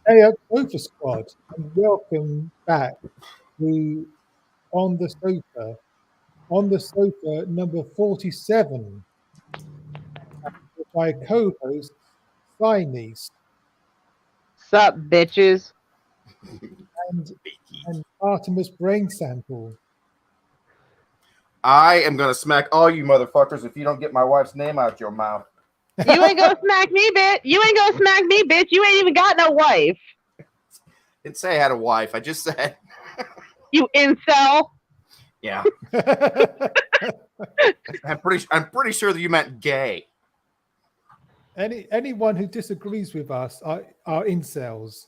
Hey up, Sofa Squad, and welcome back to On the Sofa. On the Sofa number 47, with my co-host, Siamese, Sup, bitches? and, and Artemis Brain Sample. I am gonna smack all you motherfuckers if you don't get my wife's name out your mouth. You ain't gonna smack me, bitch. You ain't gonna smack me, bitch. You ain't even got no wife. Didn't say I had a wife. I just said, You incel. yeah. I'm pretty sure that you meant gay. Anyone who disagrees with us are incels.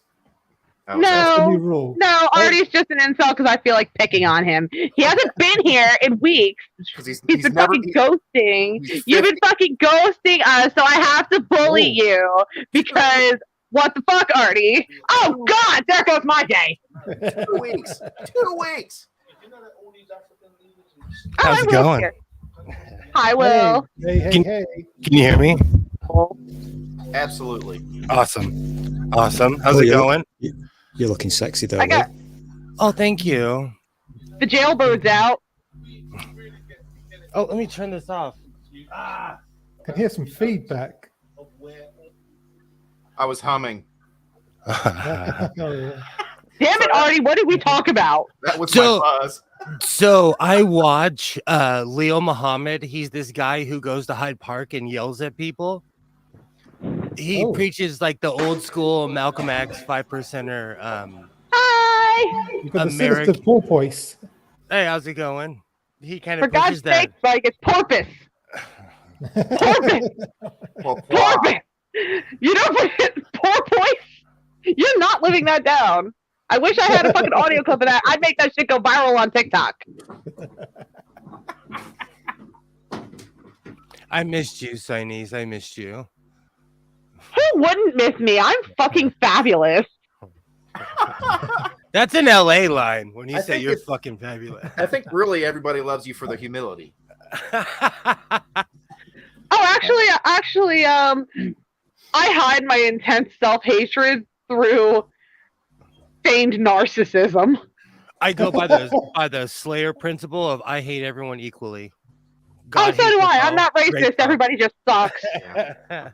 Oh, That's the new No, rule. no. Artie's just an incel because I feel like picking on him. He hasn't been here in weeks. 'cause He's been never- fucking ghosting. he's You've been 50. fucking ghosting us, so I have to bully you because what the fuck, Artie? Oh God, there goes my day. 2 weeks. 2 weeks. Oh, How's I it Will's going? here. Hi, Will. Hey. Can you hear me? Absolutely. Awesome. How's it you're- going? You're looking sexy though. I got Will. Oh, thank you. the jailbird's out. Oh, let me turn this off. I can hear some feedback. I was humming. Oh, Damn it, Artie. What did we talk about? That was So- my buzz. So I watch Leo Muhammad. He's this guy who goes to Hyde Park and yells at people. He Oh. preaches like the old school Malcolm X 5%er. Hi. You've got the American- sinister porpoise. Hey, how's it going? He kind For of God's pushes that. sake, like it's porpoise. Porpoise. Well, Porpoise. You don't forget porpoise. You're not living that down. I wish I had a fucking audio clip of that. I'd make that shit go viral on TikTok. I missed you, Chinese. I missed you. Who wouldn't miss me? I'm fucking fabulous. That's an LA line when you I say think you're it's- fucking fabulous. I think really everybody loves you for the humility. Oh, actually, I hide my intense self-hatred through feigned narcissism. I go by the Slayer principle of I hate everyone equally. God Oh, so hates do us I. all. I'm not Great racist. song. Everybody just sucks. Yeah.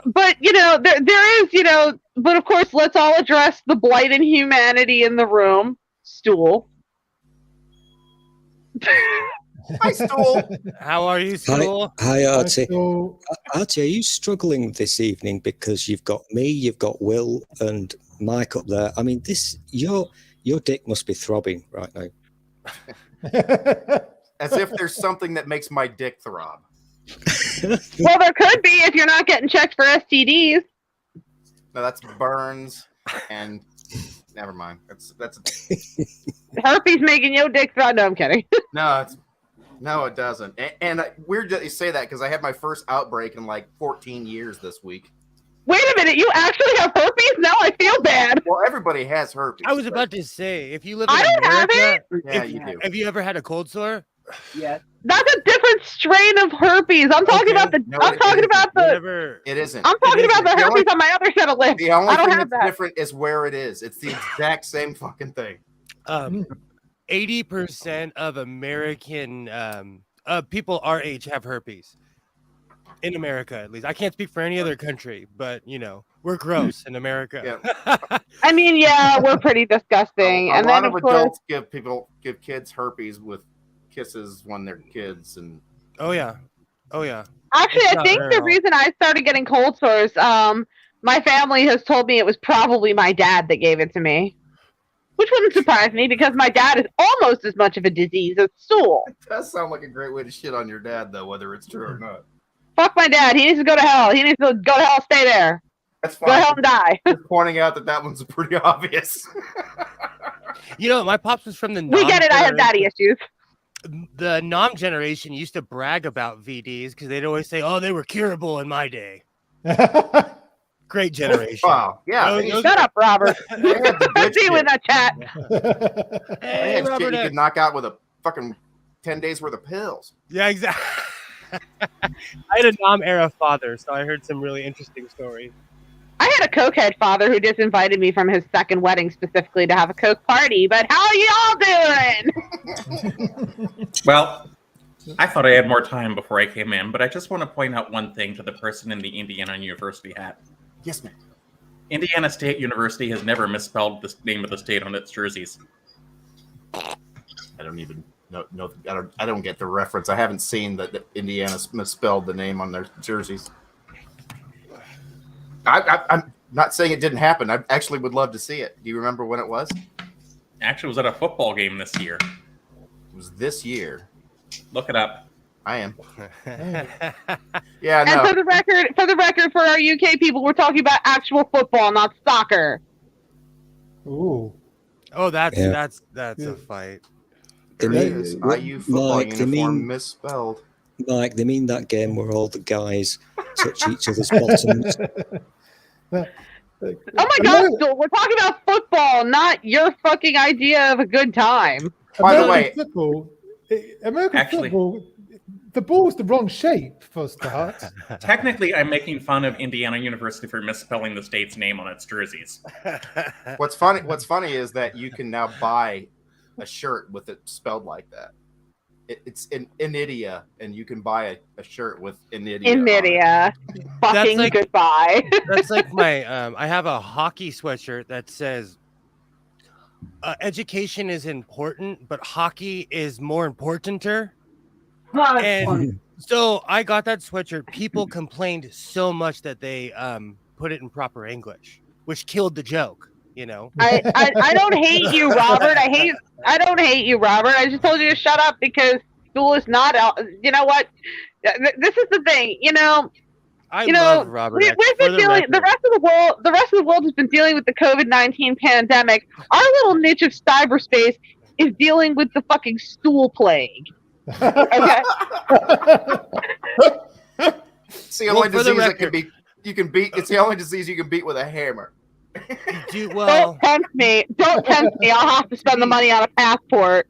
But you know, there is, you know, but of course, let's all address the blight and humanity in the room. Stool. Hi, Stool. How are you, Hi, Stool? hi, Artie. So, Artie, are you struggling this evening because you've got me, you've got Will, and Mike up there? I mean, your dick must be throbbing right now. As if there's something that makes my dick throb. Well, there could be if you're not getting checked for STDs. No, that's burns and never mind. That's Herpes making your dick throb. No, I'm kidding. no, it doesn't. And weird that you say that because I had my first outbreak in like 14 years this week. Wait a minute, you actually have herpes? Now I feel bad. Well, everybody has herpes. I was about to say, if you live in I don't have America, Yeah, if- you do. have you ever had a cold sore? That's a different strain of herpes. I'm talking Okay. about the. No, I'm it talking isn't. about the. Whatever. It isn't. I'm talking It about the isn't. The herpes only- on my other set of lips. The only I don't thing have that's that. different is where it is. It's the exact same fucking thing. 80% of American people our age have herpes. In America, at least. I can't speak for any other country, but you know, we're gross in America. I mean, yeah, we're pretty disgusting. A And lot then of of course, adults give kids herpes with kisses when they're kids, and Oh yeah. actually, It's I not think her the at all. reason I started getting cold sores, my family has told me it was probably my dad that gave it to me, which wouldn't surprise me because my dad is almost as much of a disease as stool. it does sound like a great way to shit on your dad, though, whether it's true or not. Fuck my dad. He needs to go to hell. He needs to go to hell. Stay there. That's Go to hell fine. and die. Just pointing out that one's pretty obvious. You know, my pops was from the We get it. I have daddy issues. The Nom generation used to brag about VDs because they'd always say, "Oh, they were curable in my day." Great generation. Wow. Yeah. Those- They, those- Shut up, Robert. they had the I good see you in shit. that chat. They Hey, had shit Robert you X. could knock out with a fucking 10 days worth of pills. Yeah, exactly. I had a Nom era father, so I heard some really interesting stories. I had a cokehead father who just invited me from his second wedding specifically to have a coke party. But how are y'all doing? Well, I thought I had more time before I came in, but I just want to point out one thing to the person in the Indiana University hat. Yes, ma'am. Indiana State University has never misspelled the name of the state on its jerseys. I don't even know. I don't get the reference. I haven't seen that Indiana misspelled the name on their jerseys. I'm not saying it didn't happen. I actually would love to see it. Do you remember when it was? Actually, it was at a football game this year. It was this year. Look it up. I am. Yeah, And no. for the record, for our UK people, we're talking about actual football, not soccer. Ooh. Oh, that's Yeah. a fight. They There mean- is IU football Mike, they uniform mean- misspelled. Mike, they mean that game where all the guys touch each other's bottoms. Oh my God, Stool, we're talking about football, not your fucking idea of a good time. By the American way- football, American Actually- football, the ball's the wrong shape for a start. Technically, I'm making fun of Indiana University for misspelling the state's name on its jerseys. What's funny is that you can now buy a shirt with it spelled like that. It's in Inidia, and you can buy a shirt with Inidia. on it. Inidia. Fucking like- goodbye. That's like my I have a hockey sweatshirt that says education is important, but hockey is more importanter. And so I got that sweatshirt. People complained so much that they put it in proper English, which killed the joke, you know. I don't hate you, Robert. I don't hate you, Robert. I just told you to shut up because school is not out. You know what? This is the thing. You know, I you know, love Robert. we've X, been for dealing. The record. rest of the world has been dealing with the COVID-19 pandemic. Our little niche of cyberspace is dealing with the fucking stool plague. Okay. It's the only for the disease that can record- be you can beat. It's the only disease you can beat with a hammer. Well, Don't tempt me. Don't tempt me. I'll have to spend the money on a passport.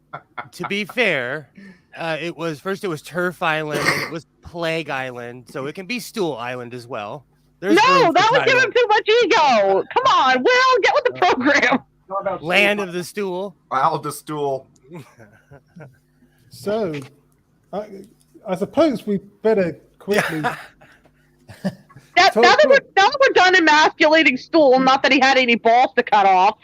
to be fair, it was Turf Island and it was Plague Island, so it can be Stool Island as well. There's No, room for that would give title. him too much ego. Come on, Will, get with the program. Land of the Stool. Out the stool. So, I suppose we better quickly. Now So- that we're done emasculating Stool, not that he had any balls to cut off.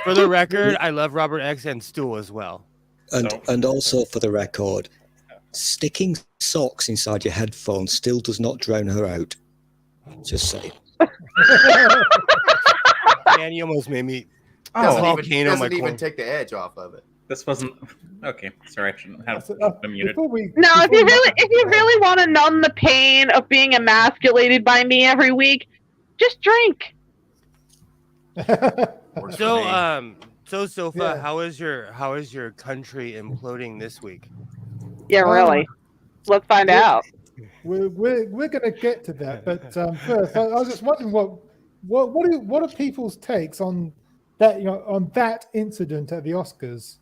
For the record, I love Robert X and Stool as well. And also for the record, sticking socks inside your headphones still does not drown her out. Just saying. Man, you almost made me. Doesn't volcano, my even corn. take the edge off of it. This wasn't okay. Sorry, I shouldn't have So, been muted. before we, No, if before you really want to numb the pain of being emasculated by me every week, just drink. Works for me. So Sofa, Yeah. how is your country imploding this week? Yeah, really. Let's find out. we're going to get to that, but first, I was just wondering what are people's takes on that on that incident at the Oscars?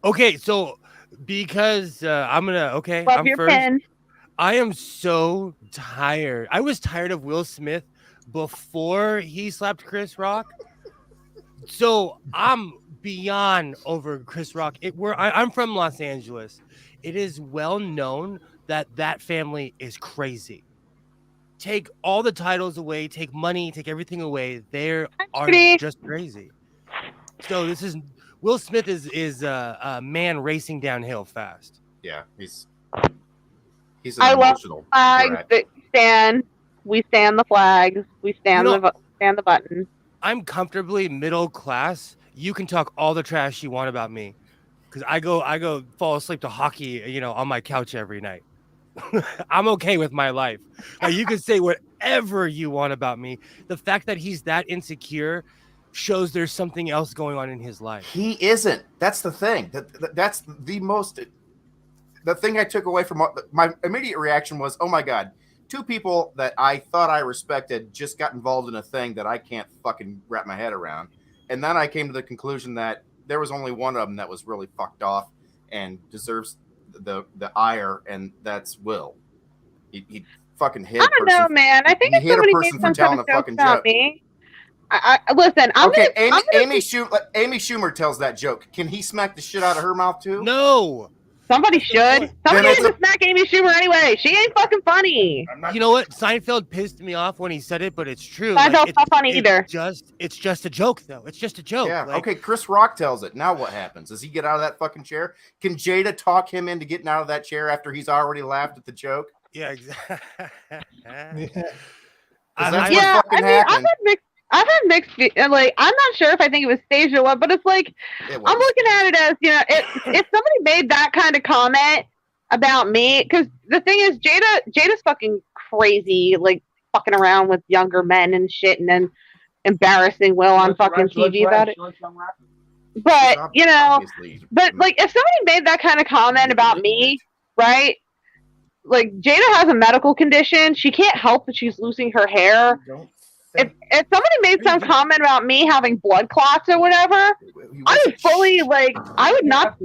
Okay, so because I'm Love your first. pen. I am so tired. I was tired of Will Smith before he slapped Chris Rock. So I'm beyond over Chris Rock. I'm from Los Angeles. It is well known that family is crazy. Take all the titles away, take money, take everything away. They are Pretty. just crazy. So this is Will Smith is a man racing downhill fast. Yeah, he's an I love emotional Flags brat. that stand. We stand the flags. We stand You know- stand the button. I'm comfortably middle class. You can talk all the trash you want about me, because I go fall asleep to hockey, on my couch every night. I'm okay with my life. Like, you can say whatever you want about me. The fact that he's that insecure shows there's something else going on in his life. He isn't. That's the thing. That's the most. The thing I took away from my immediate reaction was, oh my God, two people that I thought I respected just got involved in a thing that I can't fucking wrap my head around. And then I came to the conclusion that there was only one of them that was really fucked off and deserves the ire, and that's Will. He fucking hit. I don't know, man. I think You if hit a somebody person made for some telling sort of a joke fucking about joke. me, I listen. I'm Okay, gonna, Amy Schumer tells that joke. Can he smack the shit out of her mouth too? No. Somebody That's the should. point. Somebody Then needs to smack Amy Schumer anyway. She ain't fucking funny. I'm not. You know what? Seinfeld pissed me off when he said it, but it's true. Seinfeld's not funny either. It's just a joke, though. It's just a joke. Yeah. Like, Okay. Chris Rock tells it. Now what happens? Does he get out of that fucking chair? Can Jada talk him into getting out of that chair after he's already laughed at the joke? Yeah, exactly. Yeah. That's Yeah, what fucking happened. I've had mixed. Like, I'm not sure if I think it was staged or what, but it's like It was. I'm looking at it as, if somebody made that kind of comment about me, because the thing is, Jada's fucking crazy, like fucking around with younger men and shit, and then embarrassing Will on fucking TV about it. But Obviously. but like if somebody made that kind of comment about me, right? Like Jada has a medical condition. She can't help that she's losing her hair. If somebody made some comment about me having blood clots or whatever, I would fully like. I would not.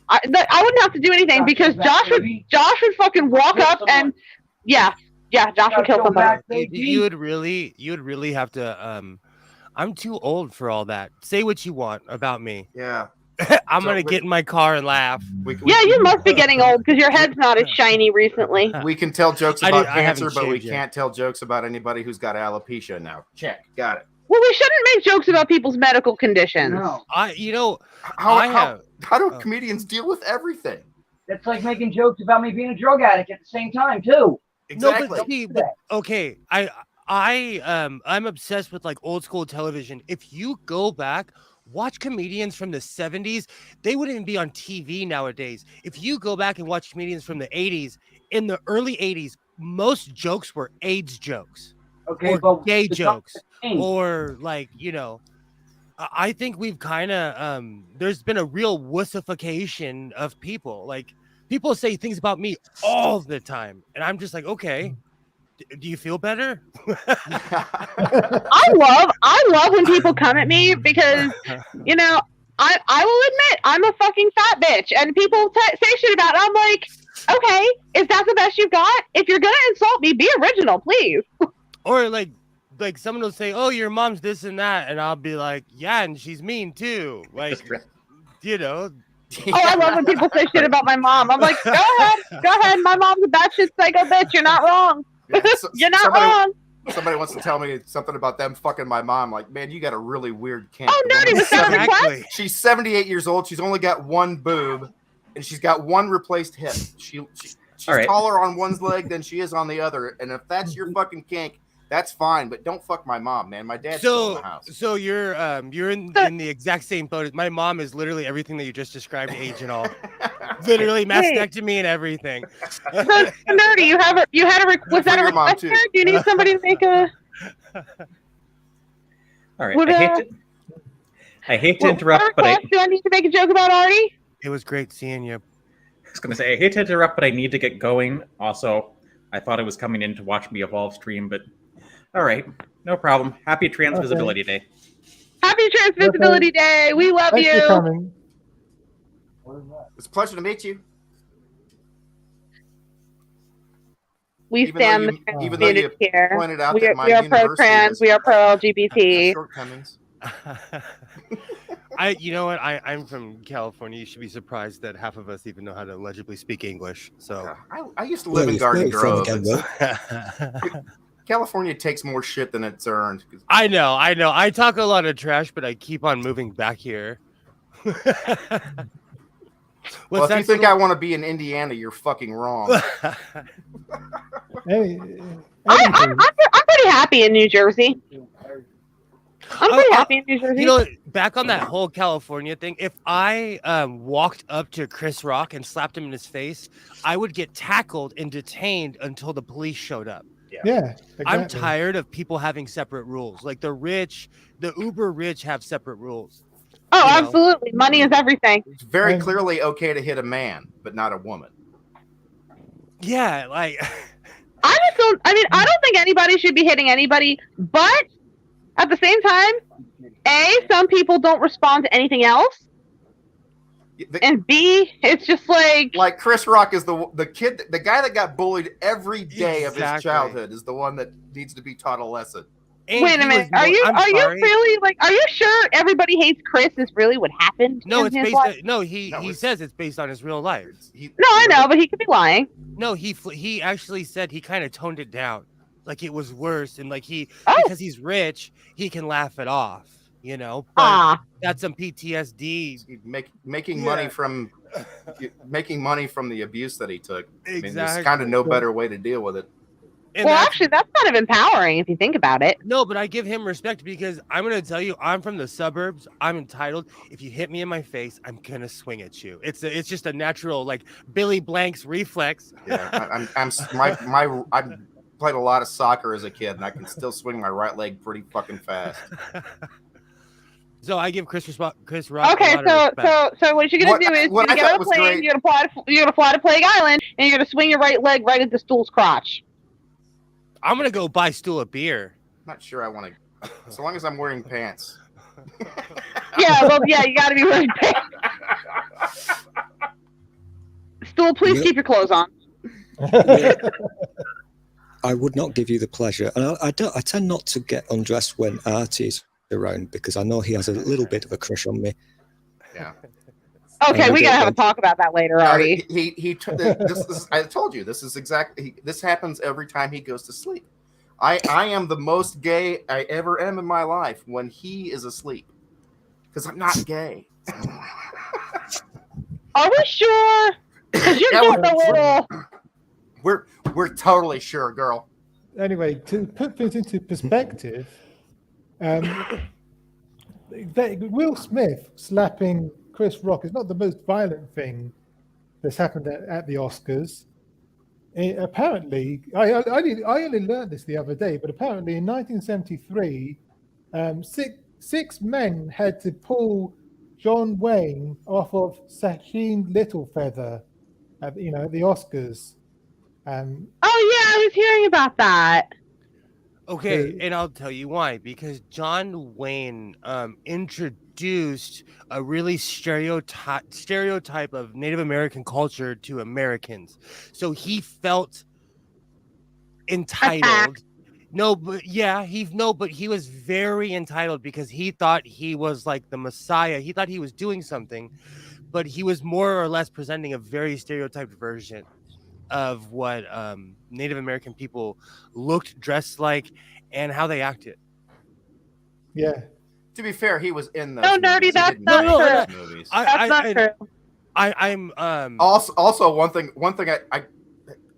I wouldn't have to do anything because Josh would fucking walk up and yeah, Josh would kill somebody. You would really have to. I'm too old for all that. Say what you want about me. Yeah. I'm gonna get in my car and laugh. Yeah, you must be getting old because your head's not as shiny recently. We can tell jokes I about haven't cancer, but we shaved yet. can't tell jokes about anybody who's got alopecia now. Check. Got it. Well, we shouldn't make jokes about people's medical conditions. No, I How have. do comedians deal with everything? that's like making jokes about me being a drug addict at the same time too. Exactly. No, but see, okay, I'm obsessed with like old school television. If you go back, watch comedians from the 70s, they wouldn't even be on TV nowadays. If you go back and watch comedians from the 80s, in the early 80s, most jokes were AIDS jokes Okay, or but gay the jokes thing- or like, I think we've kind of there's been a real wussification of people. Like people say things about me all the time, and I'm just like, okay, do you feel better? I love when people come at me because I will admit I'm a fucking fat bitch, and people say shit about it. I'm like, okay, is that the best you've got? If you're gonna insult me, be original, please. Or like someone will say, oh, your mom's this and that, and I'll be like, yeah, and she's mean too. Like, Oh, I love when people say shit about my mom. I'm like, go ahead. My mom's a batshit psycho bitch. You're not wrong. Yeah, You're not wrong. Somebody wants to tell me something about them fucking my mom. Like, man, you got a really weird kink. Oh, The nerdy, woman's was that a 70 request? exactly. She's 78 years old. She's only got one boob, and she's got one replaced hip. She's All right. taller on one leg than she is on the other. And if that's your fucking kink, that's fine. But don't fuck my mom, man. My dad's still in the house. So you're in the exact same boat. As my mom is literally everything that you just described, age and all. Literally mastectomy and everything. So, nerdy, was that a your mom, request too. here? Do you need somebody to make a? All right. Would, I hate to interrupt, but do I need to make a joke about Artie? It was great seeing you. I was going to say, I hate to interrupt, but I need to get going. Also, I thought I was coming in to watch me evolve stream, but all right, no problem. Happy Trans Visibility Day. Happy Transvisibility Day. We love Thanks for you. coming. It's a pleasure to meet you. We Even though stand you- the even though you community here. pointed out We that are, my we are pro university trans. is- We are pro LGBT. Shortcomings. You know what? I'm from California. You should be surprised that half of us even know how to legibly speak English. So I used to live in Where Garden you from Grove. again, It's- Will? California takes more shit than it's earned. I know. I talk a lot of trash, but I keep on moving back here. Well, if you think I want to be in Indiana, you're fucking wrong. Hey, I'm pretty happy in New Jersey. I'm pretty happy in New Jersey. You know, back on that whole California thing, if I walked up to Chris Rock and slapped him in his face, I would get tackled and detained until the police showed up. yeah, I'm exactly. tired of people having separate rules. Like the rich, the uber rich have separate rules. oh, you know. absolutely. Money is everything. It's very And- clearly okay to hit a man, but not a woman. Yeah, like I don't think anybody should be hitting anybody, but at the same time, some people don't respond to anything else. And B, it's just like Chris Rock is the guy that got bullied every day of his Exactly. childhood is the one that needs to be taught a lesson. And wait a he minute. was Are more- you I'm are you sorry. really like? Are you sure everybody hates Chris is really what happened? No, in it's his based. life? No, he No, says it's based on his real life. He- No, I know, but he could be lying. No, he actually said he kind of toned it down, like it was worse, and like Oh. because he's rich, he can laugh it off. You know, but Ah, that's some PTSD. making money from the abuse that he took. I mean, there's Exactly. kind of no better way to deal with it. And well, that's- actually, that's kind of empowering if you think about it. No, but I give him respect because I'm gonna tell you, I'm from the suburbs. I'm entitled. If you hit me in my face, I'm gonna swing at you. It's just a natural, like Billy Blank's reflex. Yeah, I played a lot of soccer as a kid, and I can still swing my right leg pretty fucking fast. So I give Chris Rock. Okay, a lot of respect. so what you're gonna do is what you're I gonna get thought on a was plane, great- you're gonna fly to Plague Island, and you're gonna swing your right leg right at the stool's crotch. I'm gonna go buy Stool a beer. I'm not sure I want to, so long as I'm wearing pants. Yeah, well, yeah, you gotta be wearing pants. Stool, please Yeah. keep your clothes on. I would not give you the pleasure, and I tend not to get undressed when Artie's around because I know he has a little bit of a crush on me. Yeah. Okay, I we get gotta have a that. talk about that later, Artie. I told you this happens every time he goes to sleep. I am the most gay I ever am in my life when he is asleep because I'm not gay. Are we sure? Because you're Yeah, getting a little. We're totally sure, girl. Anyway, to put things into perspective, Will Smith slapping Chris Rock is not the most violent thing that's happened at the Oscars. Apparently, I only learned this the other day, but apparently in 1973, six men had to pull John Wayne off of Sacheen Littlefeather at the Oscars. Oh yeah, I was hearing about that. Okay, Okay. and I'll tell you why. Because John Wayne introduced a really stereotype of Native American culture to Americans, so he felt entitled. But he was very entitled because he thought he was like the Messiah. He thought he was doing something, but he was more or less presenting a very stereotyped version of what Native American people looked, dressed like, and how they acted. Yeah. To be fair, he was in those. No, movies. Nerdy, He that's didn't not make those true. movies. That's not true. I'm Also, one thing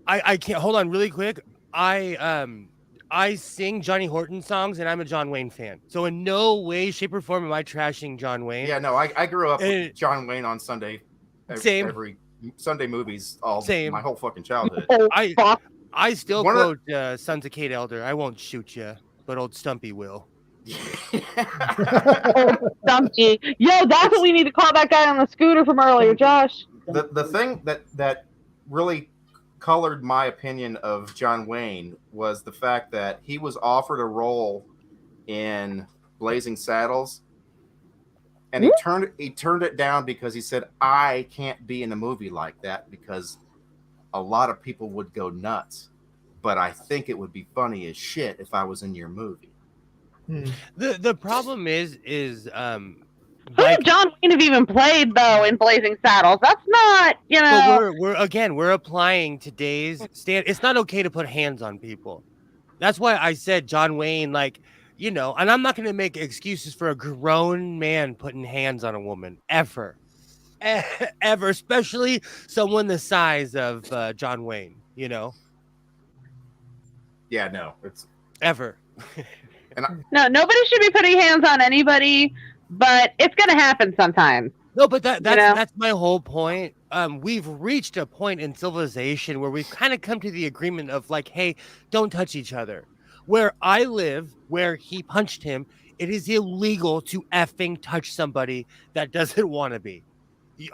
I can't hold on really quick. I sing Johnny Horton songs and I'm a John Wayne fan. So in no way, shape, or form am I trashing John Wayne. yeah, no, I grew up And- with John Wayne on Sunday. Same. Every Sunday movies Same. my whole fucking childhood. Oh, I- fuck. I still One of quote Sons of Kate Elder. I won't shoot you, but old Stumpy will. Stumpy. Yo, that's what we need to call that guy on the scooter from earlier, Josh. the thing that really colored my opinion of John Wayne was the fact that he was offered a role in Blazing Saddles, and he turned it down because he said, I can't be in a movie like that because a lot of people would go nuts, but I think it would be funny as shit if I was in your movie. The problem is Who would John Wayne have even played though in Blazing Saddles? That's not, but we're applying today's stand. It's not okay to put hands on people. That's why I said John Wayne, and I'm not going to make excuses for a grown man putting hands on a woman ever, especially someone the size of John Wayne. Yeah, no, it's Ever. No, nobody should be putting hands on anybody, but it's gonna happen sometime. No, but that's You know? that's my whole point. We've reached a point in civilization where we've kind of come to the agreement of hey, don't touch each other. Where I live, where he punched him, it is illegal to effing touch somebody that doesn't want to be.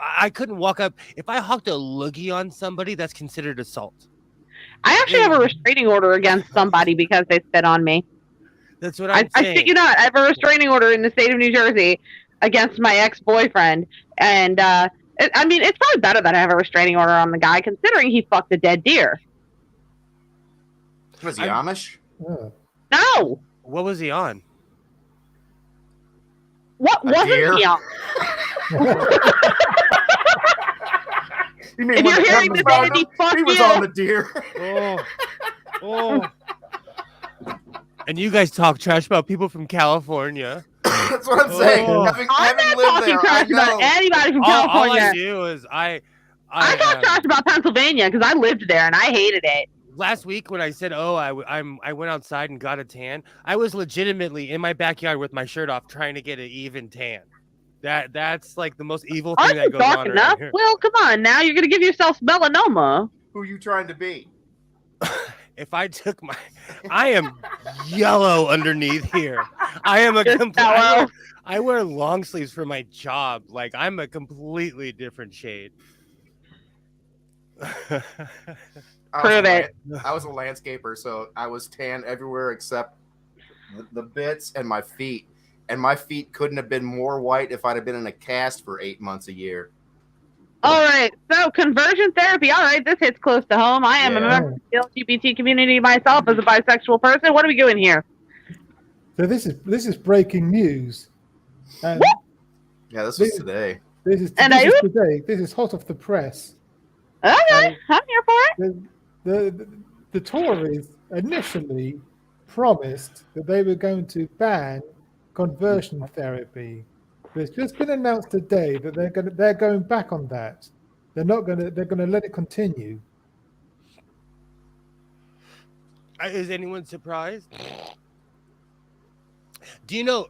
I couldn't walk up if I hawked a loogie on somebody. That's considered assault. I actually have a restraining order against somebody because they spit on me. That's what I'm I saying. shit you not. I have a restraining order in the state of New Jersey against my ex-boyfriend, and I mean, it's probably better that I have a restraining order on the guy, considering he fucked a dead deer. Was he Amish? Yeah. No. What was he on? What A wasn't deer? he on? You mean If when you're the hearing government this, found Andy, him? fuck He was you. on the deer. Oh. And you guys talk trash about people from California. That's what I'm saying. Oh. Having I'm not lived talking there, trash I know. about anybody from All I California. do is I talk um, trash about Pennsylvania because I lived there and I hated it. last week when I said, "Oh, I went outside and got a tan," I was legitimately in my backyard with my shirt off, trying to get an even tan. That's like the most evil thing Aren't that you goes dark on enough? around here. Well, come on now. You're gonna give yourself melanoma. Who are you trying to be? If I took my, I am yellow underneath here. I am a Just complete. yellow. I wear long sleeves for my job. Like I'm a completely different shade. Prove it. I was a landscaper, so I was tan everywhere except the bits and my feet. And my feet couldn't have been more white if I'd have been in a cast for 8 months a year. All right. So conversion therapy. All right. This hits close to home. I am a Yeah. member of the LGBT community myself as a bisexual person. What are we doing here? So this is breaking news. And Yeah, this was today. this is And today. This is hot off the press. Okay. I'm here for it. The Tories initially promised that they were going to ban conversion therapy. But it's just been announced today that they're going back on that. They're gonna let it continue. Is anyone surprised? Do you know?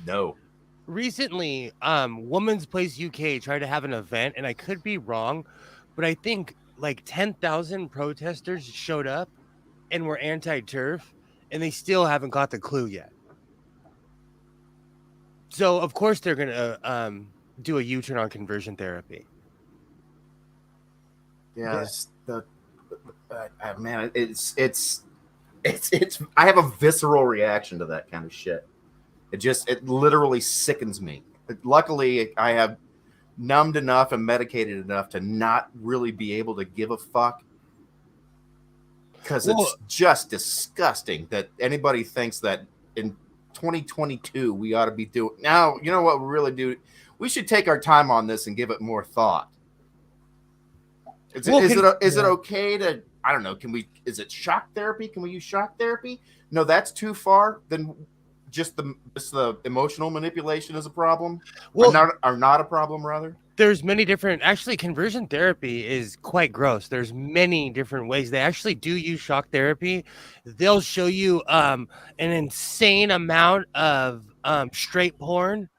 No. Recently, Women's Place UK tried to have an event, and I could be wrong, but I think like 10,000 protesters showed up and were anti-turf, and they still haven't got the clue yet. So of course they're gonna do a U-turn on conversion therapy. Yeah, man, it's. I have a visceral reaction to that kind of shit. It literally sickens me. Luckily, I have numbed enough and medicated enough to not really be able to give a fuck. Because it's just disgusting that anybody thinks that in 2022 we ought to be doing. Now, you know what we really do? We should take our time on this and give it more thought. Is it okay to, I don't know, is it shock therapy? Can we use shock therapy? No, that's too far. Then just the emotional manipulation is a problem. Well, are not a problem, rather. There's many different, actually conversion therapy is quite gross. There's many different ways. They actually do use shock therapy. They'll show you an insane amount of straight porn,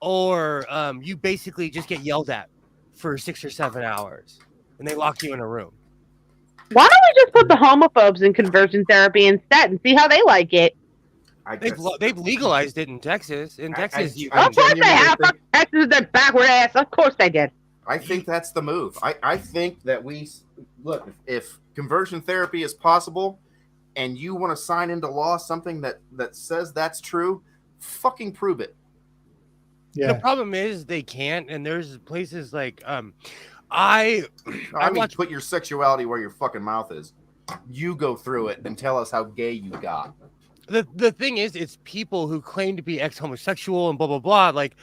or you basically just get yelled at for 6 or 7 hours and they lock you in a room. Why don't we just put the homophobes in conversion therapy instead and see how they like it? They've legalized it in Texas. In Texas, Of course they have. Texas is their backward ass. Of course they did. I think that's the move. I think that we look, if conversion therapy is possible and you want to sign into law something that says that's true, fucking prove it. Yeah. The problem is they can't, and there's places like put your sexuality where your fucking mouth is. You go through it and tell us how gay you got. The thing is, it's people who claim to be ex-homosexual and blah blah blah. Like,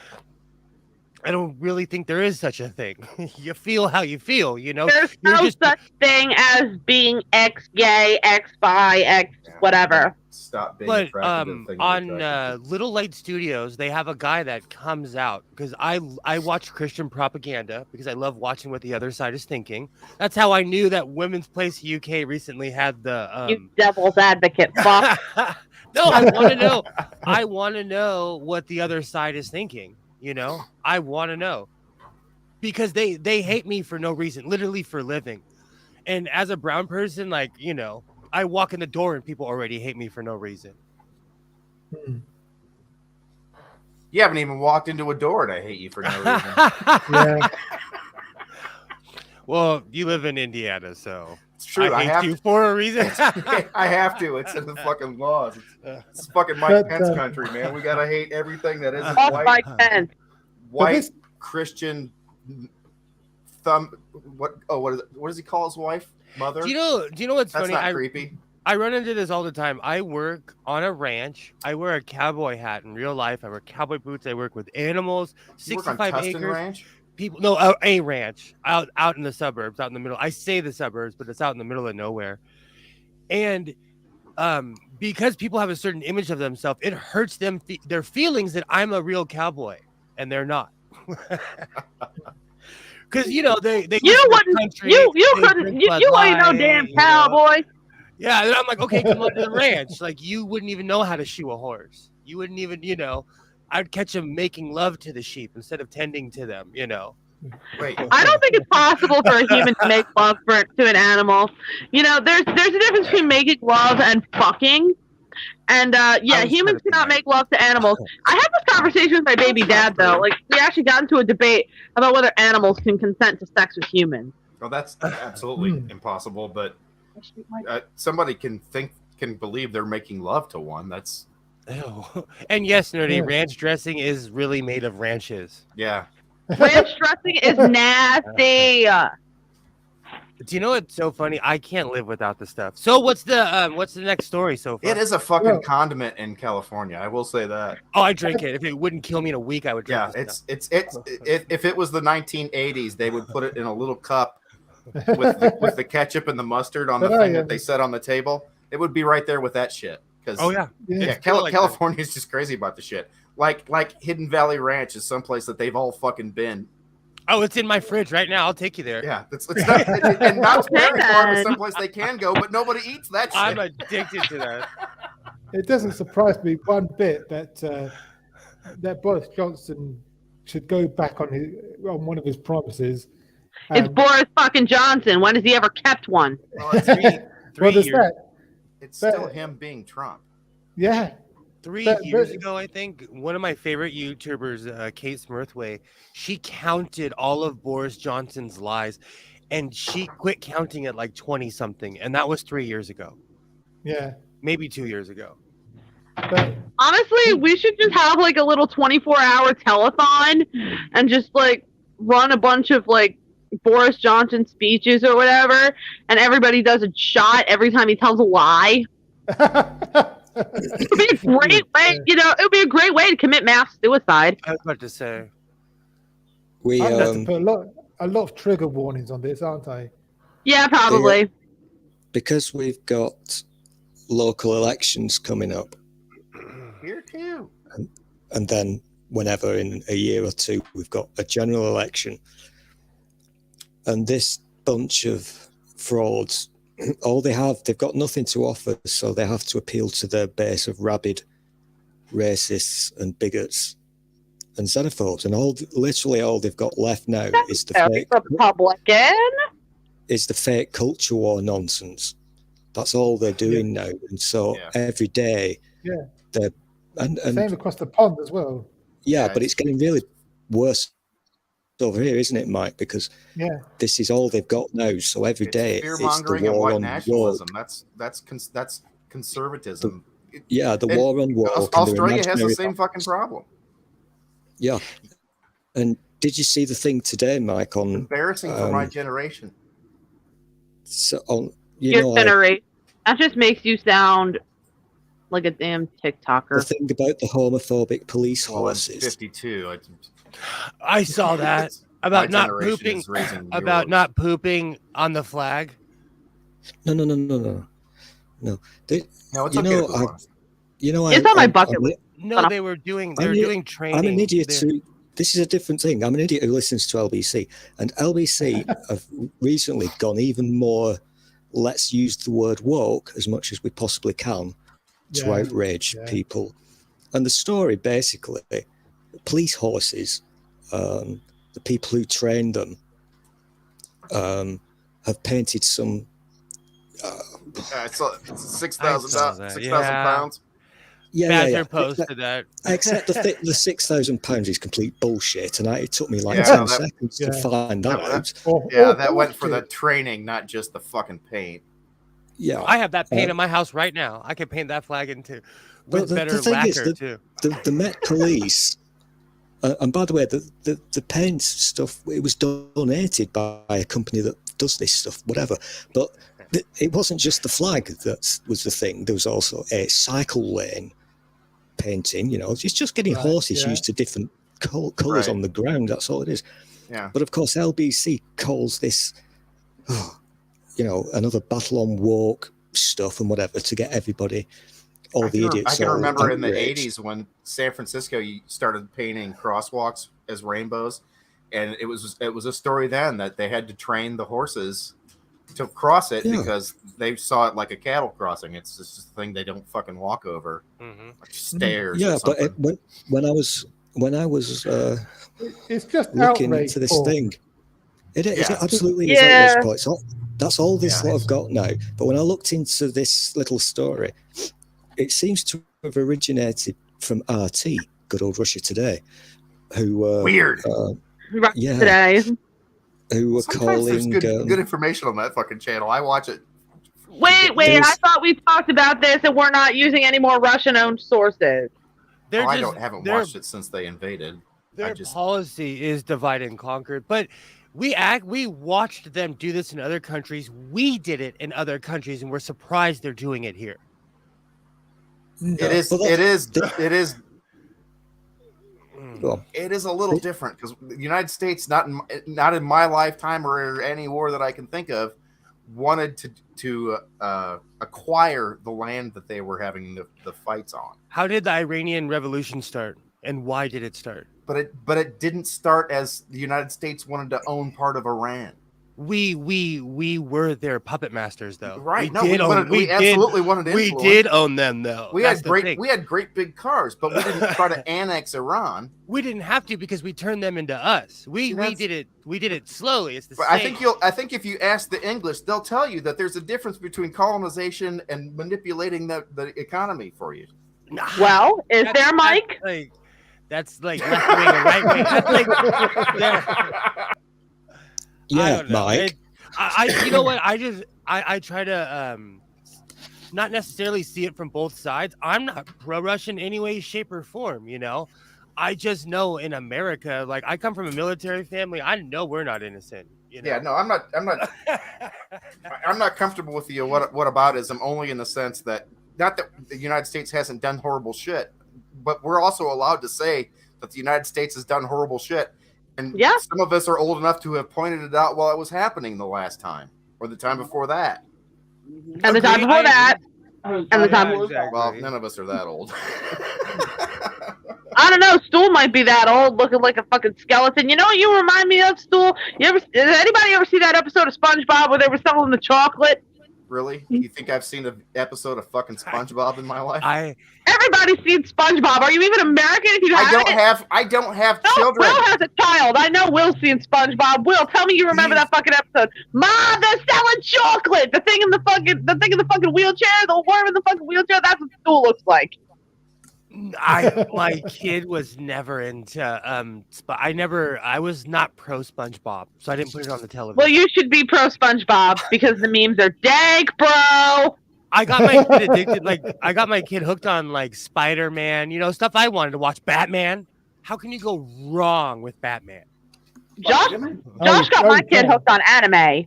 I don't really think there is such a thing. You feel how you feel, you know. There's no such thing as being ex-gay, ex-bi, ex-whatever. Stop being But attracted to the thing on you're attracted to. Little Light Studios, they have a guy that comes out because I watch Christian propaganda because I love watching what the other side is thinking. That's how I knew that Women's Place UK recently had the You devil's advocate, fuck. No, I want to know what the other side is thinking. You know, I want to know because they hate me for no reason, literally for living. And as a brown person, like, you know, I walk in the door and people already hate me for no reason. You haven't even walked into a door and I hate you for no reason. Yeah. Well, you live in Indiana, so It's true. I hate you for a reason. I have to. It's in the fucking laws. It's fucking Mike But, Pence country, man. We gotta hate everything that isn't Fuck white, Mike Pence. white Christian thumb. What? Oh, what does he call his wife? Mother. Do you know what's That's funny? not creepy. I run into this all the time. I work on a ranch. I wear a cowboy hat in real life. I wear cowboy boots. I work with animals. You work on 65 Tustin acres. Ranch? People, no, a ranch out in the suburbs, out in the middle. I say the suburbs, but it's out in the middle of nowhere. And because people have a certain image of themselves, it hurts them their feelings that I'm a real cowboy, and they're not. Because they You wouldn't. You couldn't. You ain't no damn cowboy. Yeah, and I'm like, okay, come on to the ranch. Like, you wouldn't even know how to shoe a horse. You wouldn't even, I'd catch them making love to the sheep instead of tending to them, Wait. I don't think it's possible for a human to make love to an animal. There's a difference between making love and fucking. And humans cannot make love to animals. I had this conversation with my baby dad, though. Like, we actually got into a debate about whether animals can consent to sex with humans. Well, that's absolutely impossible. But somebody can believe they're making love to one. That's. Ew. And yes, Nerdy, ranch dressing is really made of ranches. Yeah. Ranch dressing is nasty. Do you know what's so funny? I can't live without the stuff. So what's the next story so far? It is a fucking condiment in California. I will say that. Oh, I drink it. If it wouldn't kill me in a week, I would drink Yeah, this it's stuff. if it was the 1980s, they would put it in a little cup with the ketchup and the mustard on the thing that they set on the table. It would be right there with that shit. Oh yeah. California is just crazy about the shit. Like Hidden Valley Ranch is someplace that they've all fucking been. Oh, it's in my fridge right now. I'll take you there. Yeah, it's not, and not Mary Farm is someplace they can go, but nobody eats that shit. I'm addicted to that. It doesn't surprise me one bit that Boris Johnson should go back on one of his promises. It's Boris fucking Johnson. When has he ever kept one? Well, it's Well, there's that. It's still him being Trump. Yeah. 3 years ago, I think, one of my favorite YouTubers, Kate Smurthway, she counted all of Boris Johnson's lies, and she quit counting at like 20-something, and that was 3 years ago. Yeah. Maybe 2 years ago. But Honestly, we should just have like a little 24-hour telethon and just like run a bunch of like Boris Johnson speeches or whatever, and everybody does a shot every time he tells a lie. It would be a great way, it would be a great way to commit mass suicide. I was about to say. We I'm going to have to put a lot of trigger warnings on this, aren't I? Yeah, probably. Because we've got local elections coming up. Here too. And then whenever in a year or two, we've got a general election. And this bunch of frauds, they've got nothing to offer, so they have to appeal to their base of rabid racists and bigots and xenophobes. And literally all they've got left now is the fake culture war nonsense. That's all they're doing now. And so every day, they're and same across the pond as well. Yeah, but it's getting really worse over here, isn't it, Mike? Because this is all they've got now. So every day fear it's mongering the and war white on nationalism. woke. That's conservatism. The war on woke. Australia has the same fucking problem. Yeah. And did you see the thing today, Mike? On embarrassing for my generation. So your generation. That just makes you sound like a damn TikToker. The thing about the homophobic police horses. 52. I saw that about not pooping. About not pooping on the flag. No. No, it's it's on my bucket list. No, they were doing training. I'm an idiot too. This is a different thing. I'm an idiot who listens to LBC, and LBC have recently gone even more. Let's use the word woke as much as we possibly can to outrage people. And the story basically, police horses, the people who train them, have painted some. It's 6,000 pounds. Badger posted that. Except the 6,000 pounds is complete bullshit, and it took me like 10 seconds to find that out. That went for the training, not just the fucking paint. Yeah, I have that paint in my house right now. I can paint that flag into with better lacquer too. The Met Police And by the way, the paint stuff, it was donated by a company that does this stuff, whatever. But it wasn't just the flag that was the thing. There was also a cycle lane painting. It's just getting horses used to different colours on the ground. That's all it is. Yeah. But of course, LBC calls this, another battle on woke stuff and whatever to get everybody. All the idiots. I can remember in the outraged. 80s when San Francisco started painting crosswalks as rainbows, and it was a story then that they had to train the horses to cross it because they saw it like a cattle crossing. It's just a thing they don't fucking walk over, like stairs. Yeah, or something. but when I was It's just looking outrage, into this Paul. thing, it absolutely Yeah. is outrage, Paul. That's all this lot have got now. But when I looked into this little story, it seems to have originated from RT, good old Russia Today, who Weird. Right yeah. today. who were Sometimes there's calling. good information on that fucking channel. I watch it. Wait, There's- I thought we talked about this and we're not using any more Russian-owned sources. Haven't watched it since they invaded. Their policy is divide and conquer, but we watched them do this in other countries. We did it in other countries, and we're surprised they're doing it here. It is. Well, It is. Go on. It is a little different because the United States, not in my lifetime or any war that I can think of, wanted to acquire the land that they were having the fights on. How did the Iranian Revolution start, and why did it start? But it didn't start as the United States wanted to own part of Iran. We were their puppet masters, though. Right? We Absolutely wanted to We influence. did own them, though. We That's had the great. thing. We had great big cars, but we didn't try to annex Iran. We didn't have to because we turned them into us. We that's- did it. We did it slowly. It's the But same. I think if you ask the English, they'll tell you that there's a difference between colonization and manipulating the economy for you. Nah, Well, is that's- there, Mike? That's like left wing and right wing. That's like I Yeah, don't know. Mike. You know what? I try to not necessarily see it from both sides. I'm not pro-Russian in any way, shape, or form. I just know in America, like I come from a military family. I know we're not innocent. Yeah, no, I'm not. I'm not comfortable with the whataboutism only in the sense that not that the United States hasn't done horrible shit, but we're also allowed to say that the United States has done horrible shit. And Yeah. some of us are old enough to have pointed it out while it was happening the last time or the time before that. And the time before that, and the time Yeah, before exactly. Well, none of us are that old. I don't know. Stool might be that old, looking like a fucking skeleton. You know what you remind me of, Stool? Does anybody ever see that episode of SpongeBob where they were selling the chocolate? Really? You think I've seen an episode of fucking SpongeBob in my life? Everybody's seen SpongeBob. Are you even American if you haven't? I don't have No, children. Will has a child. I know Will's seen SpongeBob. Will, tell me you remember that fucking episode. Mom, they're selling chocolate. The thing in the fucking wheelchair, the worm in the fucking wheelchair. That's what Stool looks like. My kid was never into I was not pro SpongeBob, so I didn't put it on the television. Well, you should be pro SpongeBob because the memes are dank, bro. I got my kid addicted. Like I got my kid hooked on like Spider-Man, stuff I wanted to watch. Batman. How can you go wrong with Batman? Josh got my kid hooked on anime.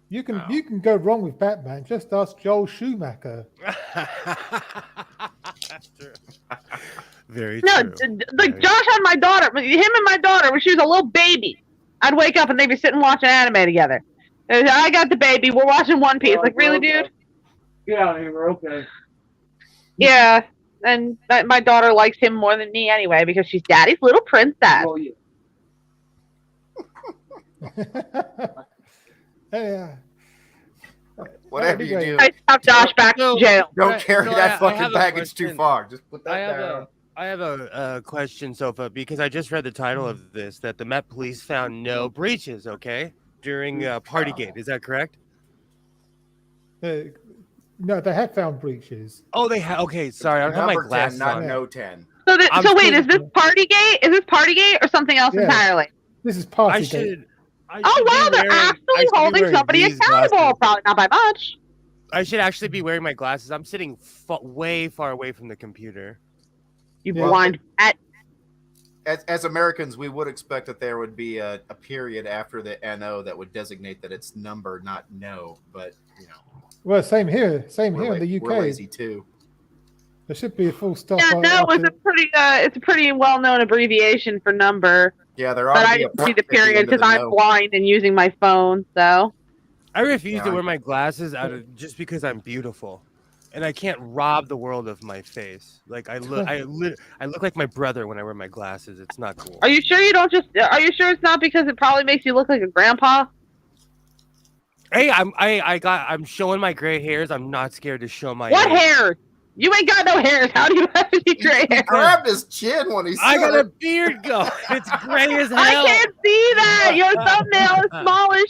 You can go wrong with Batman. Just ask Joel Schumacher. That's true. Very No, true. like Josh had my daughter, him and my daughter when she was a little baby. I'd wake up and they'd be sitting watching anime together. And I got the baby. We're watching One Piece. Like, really, dude? Get out of here. We're okay. Yeah. And my daughter likes him more than me anyway because she's daddy's little princess. Well, yeah. Yeah. Whatever you do, I took Josh back to jail. don't carry No, that I fucking have a baggage too question. far. Just put that down. I have a question, Sofa, because I just read the title of this that the Met Police found no breaches, okay, during Partygate. Is that correct? No, they have found breaches. Oh, they have. Okay, sorry, I don't have my Number 10, glasses not on. no 10. So, I'm so wait, still- is this Partygate? Is this Partygate or something else Yeah. entirely? This is party. I should. I Oh should be wow, they're wearing- I actually should be holding wearing somebody these accountable. glasses. Probably not by much. I should actually be wearing my glasses. I'm sitting way far away from the computer. You Yeah. blind bat. as Americans, we would expect that there would be a period after the NO that would designate that it's number, not no. But Well, same here. Same we're here in the UK. We're lazy too. There should be a full stop. Yeah, no, it's a pretty well-known abbreviation for number. Yeah, there ought But to I be a didn't see the at end period of because the I'm no. blind and using my phone. So I refuse Yeah, to wear my glasses just because I'm beautiful, and I can't rob the world of my face. Like I look like my brother when I wear my glasses. It's not cool. are you sure you don't just? Are you sure it's not because it probably makes you look like a grandpa? Hey, I'm showing my gray hairs. I'm not scared to show my What age. hair? You ain't got no hairs. How do you have any gray He hair? grabbed his chin when he said I got a it. beard going. It's gray as hell. I can't see that. Your thumbnail is small as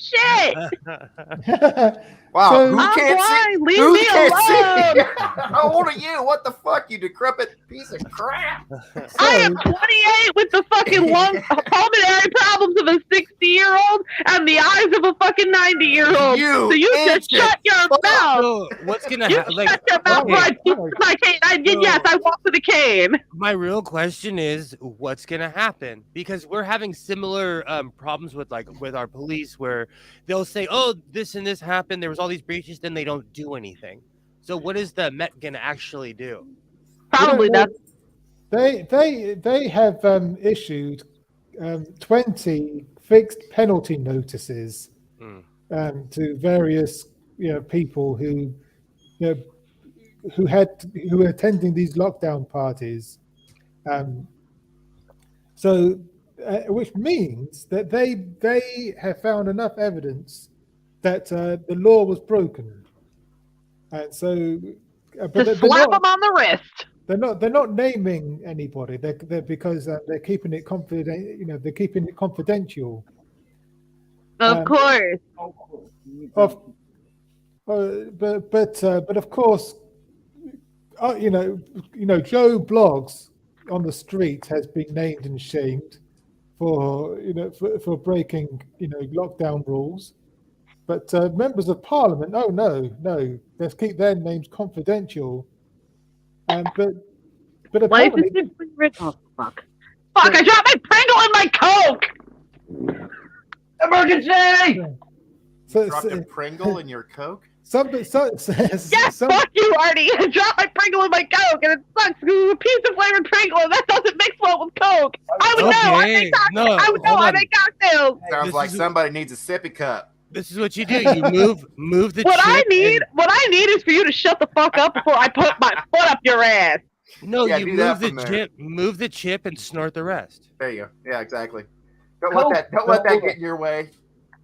shit. Wow, So- who I'm can't see? blind. Leave Who me can't alone. see? How old are you? What the fuck, you decrepit piece of crap? I am 28 with the fucking lung pulmonary problems of a 60-year-old and the eyes of a fucking 90-year-old. You So you just ancient shut your mouth. So what's gonna You happen? Like, shut your mouth okay. right with my cane. Yes, I walk with a cane. my real question is, what's gonna happen? Because we're having similar problems with our police, where they'll say, "Oh, this and this happened. There was all these breaches," then they don't do anything. So what is the Met gonna actually do? Probably You know, that's They have issued 20 fixed penalty notices Hmm. to various people who who were attending these lockdown parties. So which means that they have found enough evidence that the law was broken, and so but to slap them on the wrist. they're not naming anybody. They're because they're keeping it confident. They're keeping it confidential. Of course. But of course, Joe Blogs on the street has been named and shamed for for breaking lockdown rules. But members of Parliament, oh no, let's keep their names confidential. But Life apparently, is simply rich. Oh fuck! Fuck! I dropped my Pringle in my Coke. Emergency! Dropped a Pringle in your Coke? Yes, fuck you, Artie. I dropped my Pringle in my Coke, and it sucks because it's a piece of flavored Pringle, and that doesn't mix well with Coke. I would know. I Okay, make cocktails. no, I would know. hold I on. make cocktails. Sounds This like is- somebody needs a sippy cup. This is what you do. You move the What chip. I need, and- what I need is for you to shut the fuck up before I put my foot up your ass. No, Yeah, you do that move the from there. chip. Move the chip and snort the rest. There you go. Yeah, exactly. Don't Coke. let that get in your way.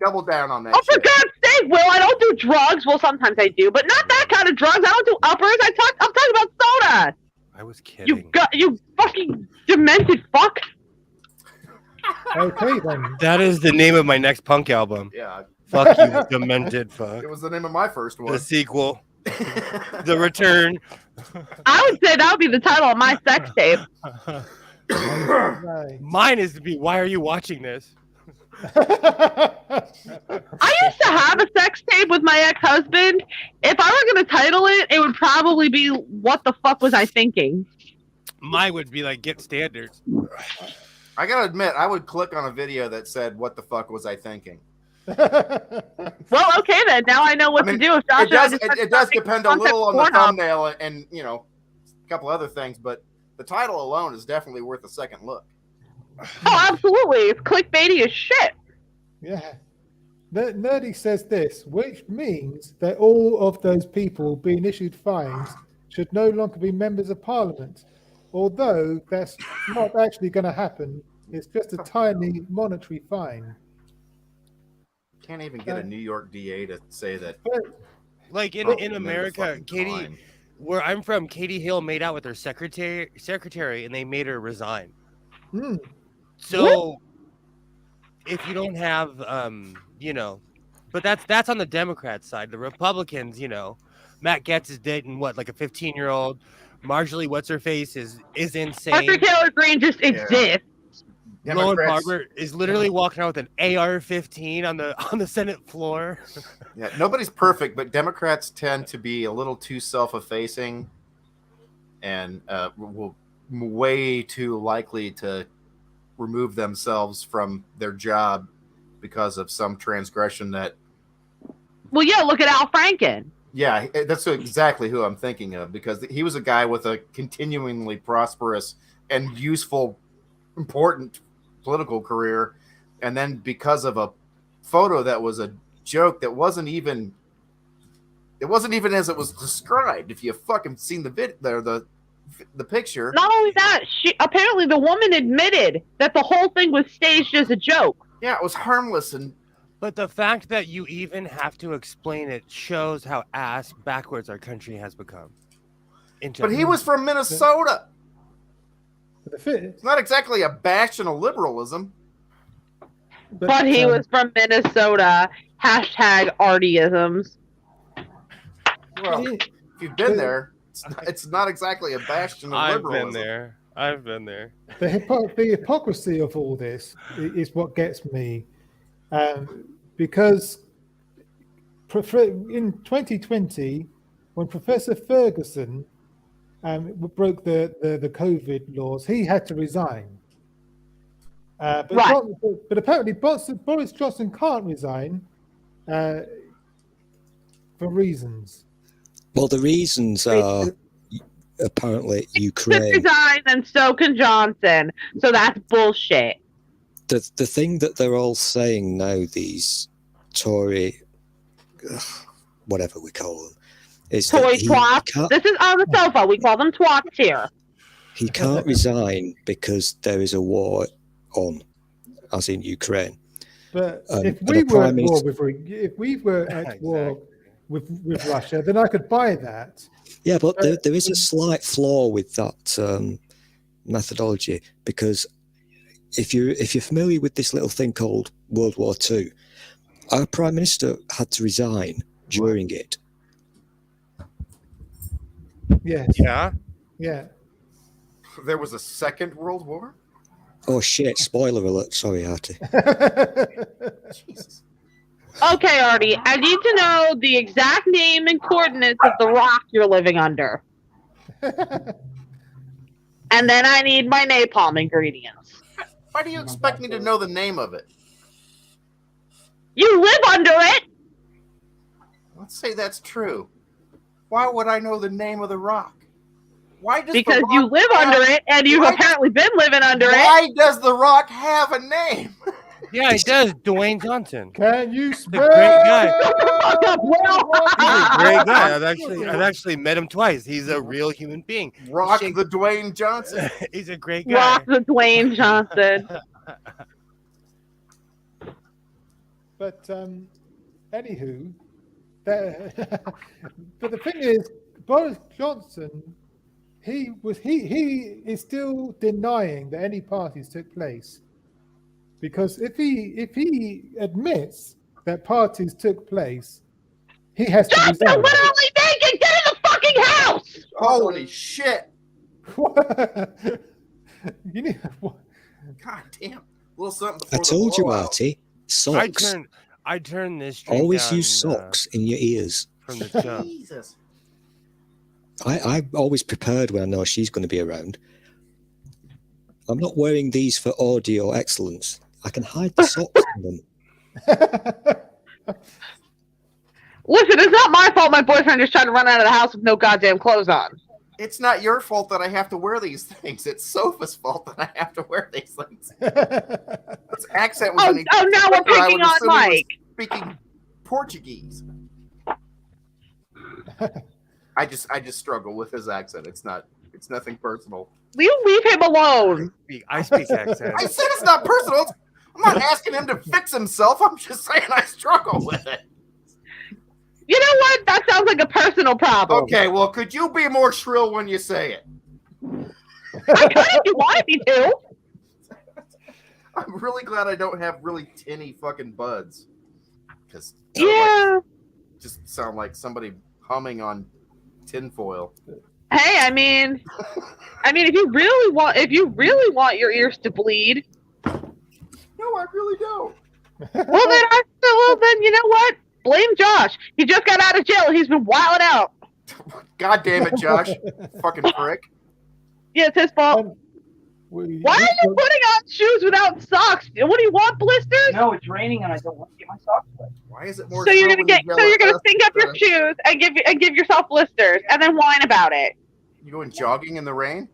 Double down on that Oh, for shit. God's sake, Will! I don't do drugs. Well, sometimes I do, but not that kind of drugs. I don't do uppers. I'm talking about soda. I was kidding. You fucking demented fuck. okay then. That is the name of my next punk album. Yeah, Fuck you, demented fuck. it was the name of my first one. The sequel, the return. I would say that would be the title of my sex tape. Right. Mine is to be, why are you watching this? I used to have a sex tape with my ex-husband. If I were going to title it, it would probably be "What the fuck was I thinking?" Mine would be like, get standards. I gotta admit, I would click on a video that said, "What the fuck was I thinking?" Well, okay then. Now I know what I mean, to do if Josh It does. and I just It does start depend a making little on the content Pornhub. thumbnail and a couple other things, but the title alone is definitely worth a second look. Oh, absolutely. It's clickbaity as shit. Yeah. Nerdy says this, which means that all of those people being issued fines should no longer be members of Parliament. Although that's not actually going to happen. It's just a tiny monetary fine. Can't even get a New York DA to say that. But Like in Fucking America, fucking Katie, fine. where I'm from, Katie Hill made out with her secretary, and they made her resign. So if you don't have, but that's on the Democrat side. The Republicans, Matt Gaetz is dating like a 15-year-old. Marjorie, what's her face, is insane. Marjorie Taylor Greene just exists. Lauren Democrats, Barber is literally walking around with an AR-15 on the Senate floor. yeah, nobody's perfect, but Democrats tend to be a little too self-effacing, and will way too likely to remove themselves from their job because of some transgression that. Well, yeah, look at Al Franken. Yeah, that's exactly who I'm thinking of, because he was a guy with a continuingly prosperous and useful, important political career, and then because of a photo that was a joke that wasn't even as it was described. If you fucking seen the picture. Not only that, apparently the woman admitted that the whole thing was staged as a joke. Yeah, it was harmless. But the fact that you even have to explain it shows how ass backwards our country has become. But he was from Minnesota. But it's not exactly a bastion of liberalism. But he was from Minnesota. # Artyisms. Well, if you've been there, it's not exactly a bastion of liberalism. I've been there. The hypocrisy of all this is what gets me. Because in 2020, when Professor Ferguson broke the COVID laws, he had to resign. But apparently Boris Johnson can't resign for reasons. Well, the reasons are apparently Ukraine. Resign, and so can Johnson. So that's bullshit. The thing that they're all saying now, these Tory, whatever we call them, is Toy twats. This is on the sofa. We call them twats here. He can't resign because there is a war on, as in Ukraine. But if we were at war with Russia, then I could buy that. Yeah, but there is a slight flaw with that methodology, because if you're familiar with this little thing called World War II, our Prime Minister had to resign during it. Yes. Yeah? Yeah. There was a Second World War? Oh, shit. Spoiler alert. Sorry, Artie. Jesus. Okay, Artie, I need to know the exact name and coordinates of the rock you're living under. And then I need my napalm ingredients. Why do you expect me to know the name of it? You live under it! Let's say that's true. Why would I know the name of the rock? Why does because the rock you live under it, and you've apparently been living under it. Why does the rock have a name? Yeah, he does. Dwayne Johnson. Can you spell? He's a great guy. He's a great guy. I've actually met him twice. He's a real human being. Rock the Dwayne Johnson. He's a great guy. Rock the Dwayne Johnson. But anywho, but the thing is, Boris Johnson, he is still denying that any parties took place, because if he admits that parties took place, he has to Johnson resign. literally naked. Get in the fucking house. Holy shit! You need. God damn! A little something before I told the you, blowout. Artie. Socks. I turn this drink Always down, use socks in your ears. from the jump. Jesus. I'm always prepared when I know she's going to be around. I'm not wearing these for audio excellence. I can hide the socks in them. Listen, it's not my fault my boyfriend is trying to run out of the house with no goddamn clothes on. It's not your fault that I have to wear these things. It's Sofa's fault that I have to wear these things. This accent was any Oh, now we're quicker, I picking would on assume he was Mike. speaking Portuguese. I just struggle with his accent. It's nothing personal. You leave him alone. I speak accent. I said it's not personal. I'm not asking him to fix himself. I'm just saying I struggle with it. You know what? That sounds like a personal problem. Okay, well, could you be more shrill when you say it? I could if you wanted me to. I'm really glad I don't have really tinny fucking buds. Because Yeah. just sound like somebody humming on tinfoil. Hey, I mean, if you really want your ears to bleed, No, I really don't. well then you know what? Blame Josh. He just got out of jail. He's been wilding out. God damn it, Josh. Fucking prick. Yeah, it's his fault. Why are you putting on shoes without socks? What do you want, blisters? No, it's raining and I don't want to get my socks wet. Why is it more? So you're snow gonna when you yell at us stink up your than- shoes and give yourself blisters and then whine about it. You going jogging in the rain?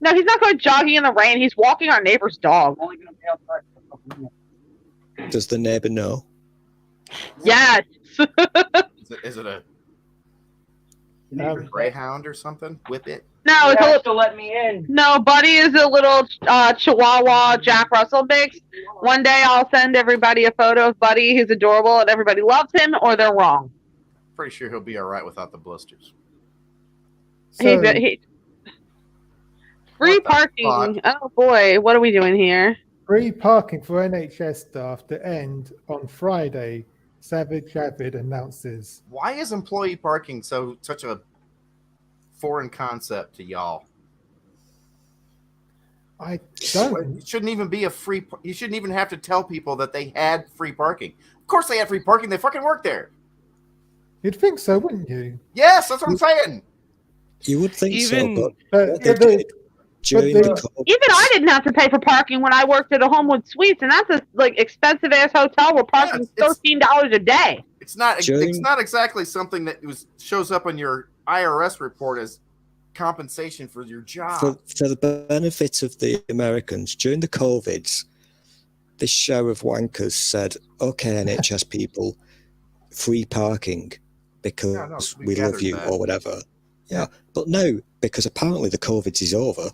No, he's not going jogging in the rain. He's walking our neighbor's dog. I'm only going to be outside for a couple minutes. Does the neighbor know? Yes. Is it a Um, greyhound or something? Whip-it? No, it's a to let me in. no. Buddy is a little Chihuahua Jack Russell mix. One day I'll send everybody a photo of Buddy. He's adorable and everybody loves him, or they're wrong. Pretty sure he'll be all right without the blisters. So, Free What the parking. Oh boy, what are we doing here? free parking for NHS staff to end on Friday, Savage Javid announces. Why is employee parking such a foreign concept to y'all? I don't. It shouldn't even be a free. You shouldn't even have to tell people that they had free parking. Of course, they had free parking. They fucking work there. You'd think so, wouldn't you? Yes, that's what I'm saying. You would think Even- so, but But, what they but the- did during but the the- COVID, Even I didn't have to pay for parking when I worked at a Homewood Suites, and that's a expensive ass hotel where parking's it's- $13 a day. It's not. During- It's not exactly something that shows up on your IRS report as compensation for your job. for the benefit of the Americans, during the COVIDs, this show of wankers said, okay, NHS people, free parking because Yeah, no, we we love gathered you that. or whatever. Yeah. But now, because apparently the COVIDs is over,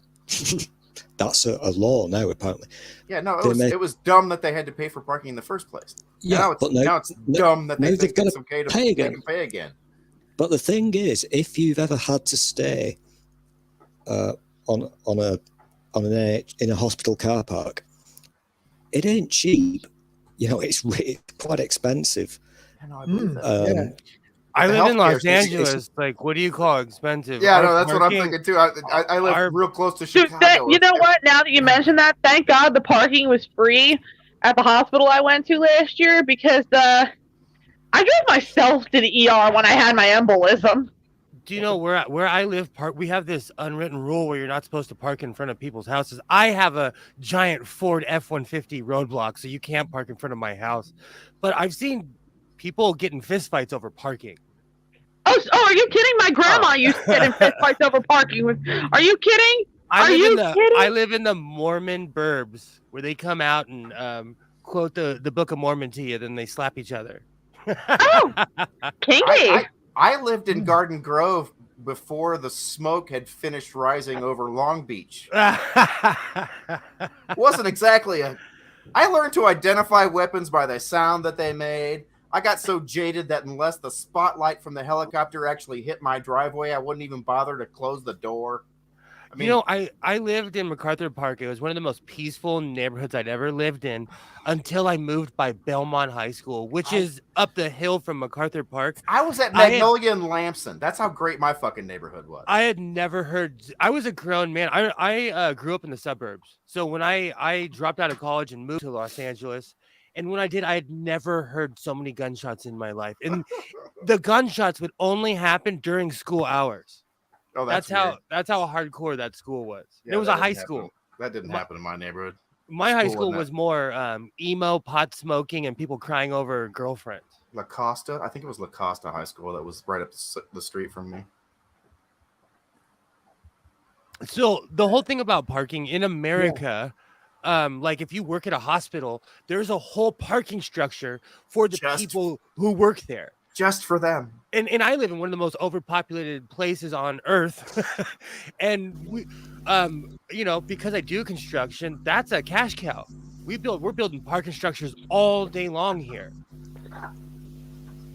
that's a law now, apparently. Yeah, no, They may- it was dumb that they had to pay for parking in the first place. Yeah, now it's, but now it's no- dumb that now they they've think gotta it's okay to pay make again. them pay again. But the thing is, if you've ever had to stay in a hospital car park, it ain't cheap. You know, it's quite expensive. I know, I believe Mm, that. yeah. I The live in healthcare Los station- Angeles. Like, what do you call expensive? Yeah, Our no, that's what I'm parking- thinking too. I live our- real close to Dude, Chicago. you know what? Now that you mention that, thank God the parking was free at the hospital I went to last year because I drove myself to the ER when I had my embolism. Do you know where I live? We have this unwritten rule where you're not supposed to park in front of people's houses. I have a giant Ford F-150 roadblock, so you can't park in front of my house. But I've seen people getting fistfights over parking. Oh, are you kidding? My grandma used to get in fistfights over parking. Are you kidding? Are you kidding? I live in the Mormon burbs where they come out and quote the Book of Mormon to you, then they slap each other. Oh, kinky. I lived in Garden Grove before the smoke had finished rising over Long Beach. It wasn't exactly I learned to identify weapons by the sound that they made. I got so jaded that unless the spotlight from the helicopter actually hit my driveway, I wouldn't even bother to close the door. I mean, You know, I lived in MacArthur Park. It was one of the most peaceful neighborhoods I'd ever lived in until I moved by Belmont High School, which is up the hill from MacArthur Park. I was at I had- Magnolia and Lamson. That's how great my fucking neighborhood was. I had never heard. I was a grown man. I grew up in the suburbs. So when I dropped out of college and moved to Los Angeles, and when I did, I had never heard so many gunshots in my life. And the gunshots would only happen during school hours. Oh, That's weird. how hardcore that school was. Yeah, it was that a high didn't happen. school. That didn't happen in my neighborhood. My high School school wasn't was more emo, pot smoking, and people crying over girlfriends. La Costa, I think it was La Costa High School that was right up the street from me. So the whole thing about parking in America, like if you work at a hospital, there's a whole parking structure for the Just- people who work there. Just for them. And I live in one of the most overpopulated places on earth. And we you know, because I do construction, that's a cash cow. We're building parking structures all day long here.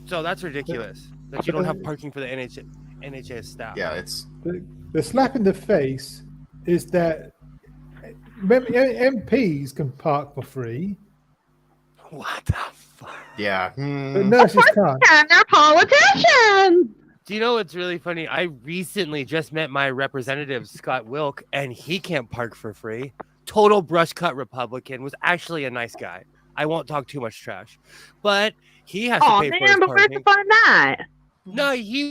So that's ridiculous that you don't have parking for the NHS staff. Yeah, it's The slap in the face is that MPs can park for free, What the fuck? yeah. but Hmm. nurses can't. And they're politicians. Do you know what's really funny? I recently just met my representative, Scott Wilk, and he can't park for free. Total brush cut Republican, was actually a nice guy. I won't talk too much trash, but he has to Oh pay for his man, but where's the parking. fun in that? No, he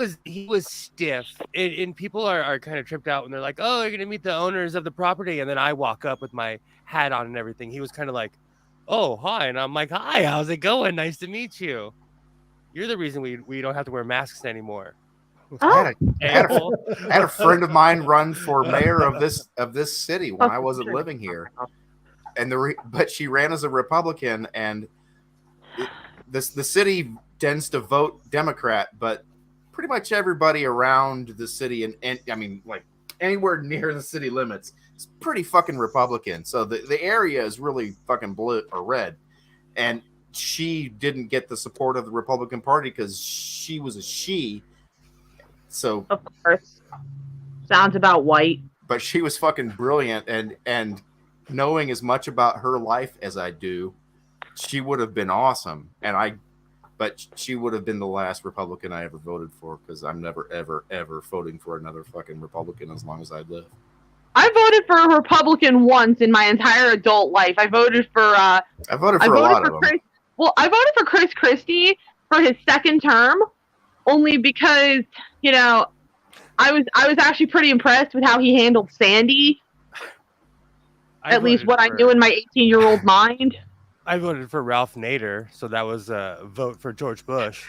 was stiff, and people are kind of tripped out when they're like, "Oh, you're gonna meet the owners of the property," and then I walk up with my hat on and everything. He was kind of like, "Oh, hi," and I'm like, "Hi, how's it going? Nice to meet you. You're the reason we don't have to wear masks anymore." I had A-hole. a friend of mine run for mayor of this city when I wasn't living here, and but she ran as a Republican, and the city tends to vote Democrat, but pretty much everybody around the city and I mean like anywhere near the city limits is pretty fucking Republican. So the area is really fucking blue or red, and she didn't get the support of the Republican Party because she was a she. So Of course. Sounds about white. but she was fucking brilliant, and knowing as much about her life as I do, she would have been awesome. But she would have been the last Republican I ever voted for because I'm never ever ever voting for another fucking Republican as long as I live. I voted for a Republican once in my entire adult life. I voted for I voted for a lot of them. I voted for Chris Christie for his second term, only because I was actually pretty impressed with how he handled Sandy. At least what I knew in my 18-year-old mind. I voted for Ralph Nader, so that was a vote for George Bush.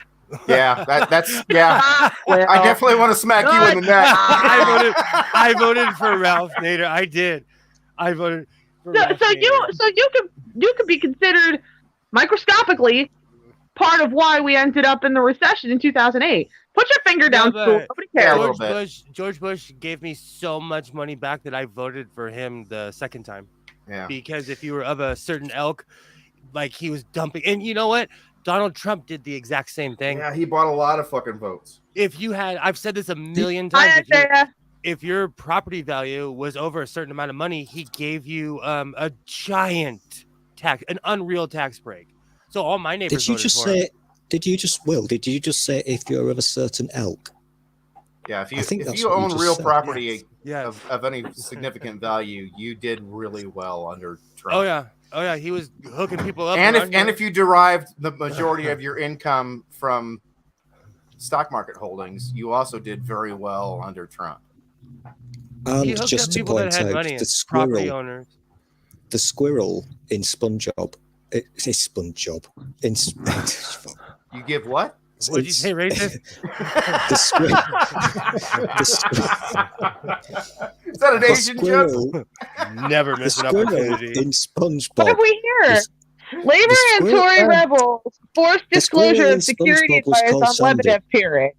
Yeah, that's yeah. Well, I definitely want to smack you in the neck. I voted for Ralph Nader. I did. I voted for Ralph Nader. So you could be considered microscopically part of why we ended up in the recession in 2008. Put your finger down, Yeah, school. but- Nobody cares. a little bit. George Bush gave me so much money back that I voted for him the second time. Yeah. Because if you were of a certain ilk, like he was dumping, and you know what? Donald Trump did the exact same thing. Yeah, he bought a lot of fucking votes. If you had, I've said this a million Hi, times. Isaiah. If your property value was over a certain amount of money, he gave you a giant tax, an unreal tax break. So all my neighbors Did you voted just for him. say? Did you just say if you're of a certain elk? Yeah, if I think you that's what you own just real said, property Yeah. of any significant value, you did really well under Trump. Oh yeah, he was hooking people up. And around here. if you derived the majority of your income from stock market holdings, you also did very well under Trump. he And hooked just up to people that point had out, money, the property squirrel, owners. the squirrel in SpongeBob, it's SpongeBob. In You give what? What did you say, racist? the squirrel. Is that an The Asian joke? squirrel, Never the miss an squirrel opportunity. in What SpongeBob. have we here? This- Labor and squirrel- Tory rebels forced the squirrel disclosure in of security SpongeBob was advice called on Sandy. Lebedev peerage.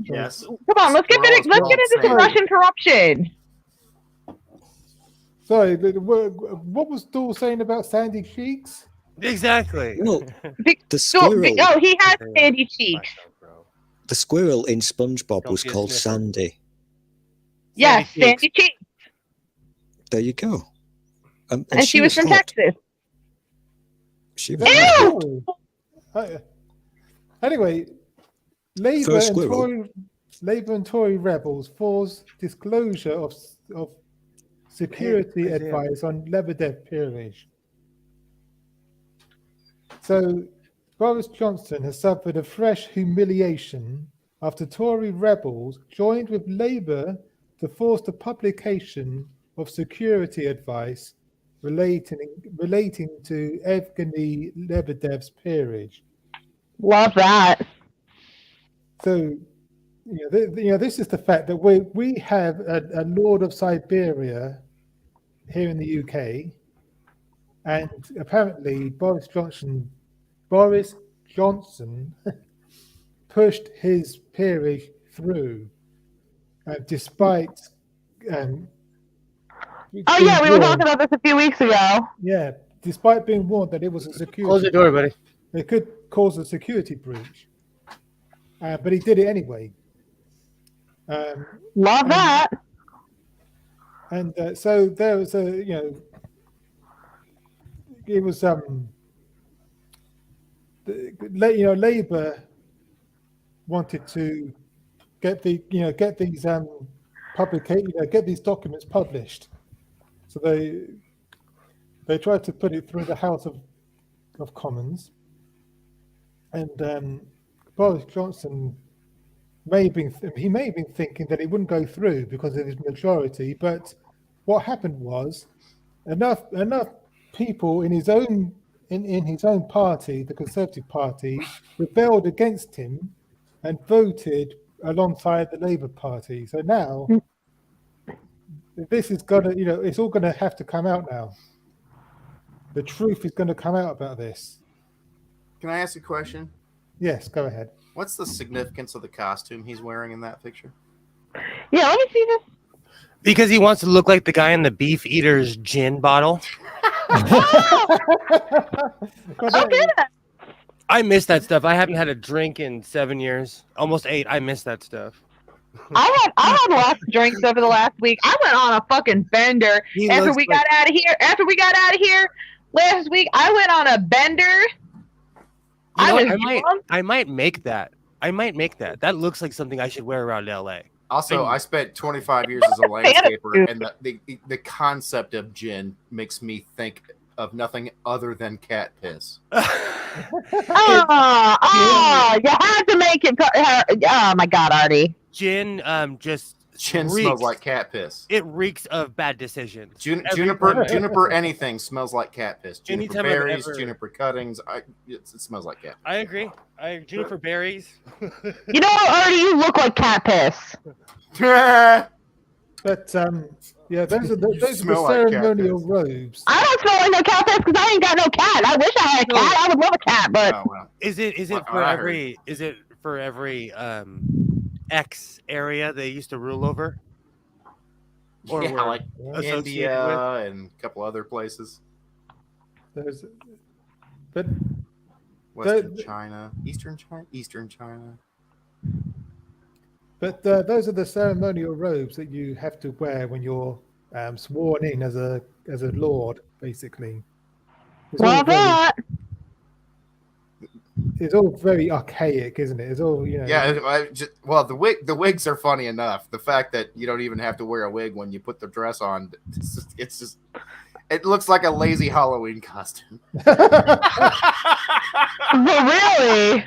Yes. Come on, let's get into some Squirrel. Russian corruption. Sorry, what was Dahl saying about Sandy Cheeks? Exactly. No, Big- the So, squirrel. oh, he has sandy cheeks. The squirrel in SpongeBob Don't was be a called sniffer. Sandy. Yes, Sandy sandy cheeks. There you go. And she was from hot. Texas. She was Ew! hot. Anyway, Labour For a and, squirrel. Tory rebels force disclosure of security Hey, Isaiah. advice on Lebedev peerage. So Boris Johnson has suffered a fresh humiliation after Tory rebels joined with Labour to force the publication of security advice relating to Evgeny Lebedev's peerage. Love that. So, this is the fact that we have a Lord of Siberia here in the UK, and apparently Boris Johnson pushed his peerage through, despite. Oh yeah, we were talking about this a few weeks ago. Yeah, despite being warned that it was a security. Close the door, buddy. It could cause a security breach, but he did it anyway. Love that. And so there was it was Labour wanted to get these get these documents published. So they tried to put it through the House of Commons, and Boris Johnson may have been thinking that it wouldn't go through because of his majority, but what happened was enough people in his own party, the Conservative Party, rebelled against him and voted alongside the Labour Party. So now this is gonna, it's all gonna have to come out now. The truth is gonna come out about this. Can I ask a question? Yes, go ahead. What's the significance of the costume he's wearing in that picture? Yeah, let me see this. Because he wants to look like the guy in the Beef Eater's gin bottle. Okay. I miss that stuff. I haven't had a drink in 7 years, almost 8. I miss that stuff. I had lots of drinks over the last week. I went on a fucking bender after we got out of here. After we got out of here last week, I went on a bender. I might make that. That looks like something I should wear around LA. Also, I spent 25 years as a landscaper, and the concept of gin makes me think of nothing other than cat piss. You had to make it. Oh my God, Artie. Gin Gin smells like cat piss. It reeks of bad decisions. Juniper anything smells like cat piss. Juniper Anytime berries, juniper cuttings. It smells like cat piss. I agree. Juniper berries. You know what, Artie? You look like cat piss. But yeah, those are the smell like ceremonial cat piss. robes. I don't smell like no cat piss because I ain't got no cat. I wish I had a cat. I would love a cat, but Oh, well. Is it for every X area they used to rule over? Or Yeah, were like associated India with? and a couple other places. But Western China, Eastern China. But those are the ceremonial robes that you have to wear when you're sworn in as a lord, basically. It's all very archaic, isn't it? It's all Yeah, the wigs are funny enough. The fact that you don't even have to wear a wig when you put the dress on, it looks like a lazy Halloween costume. really?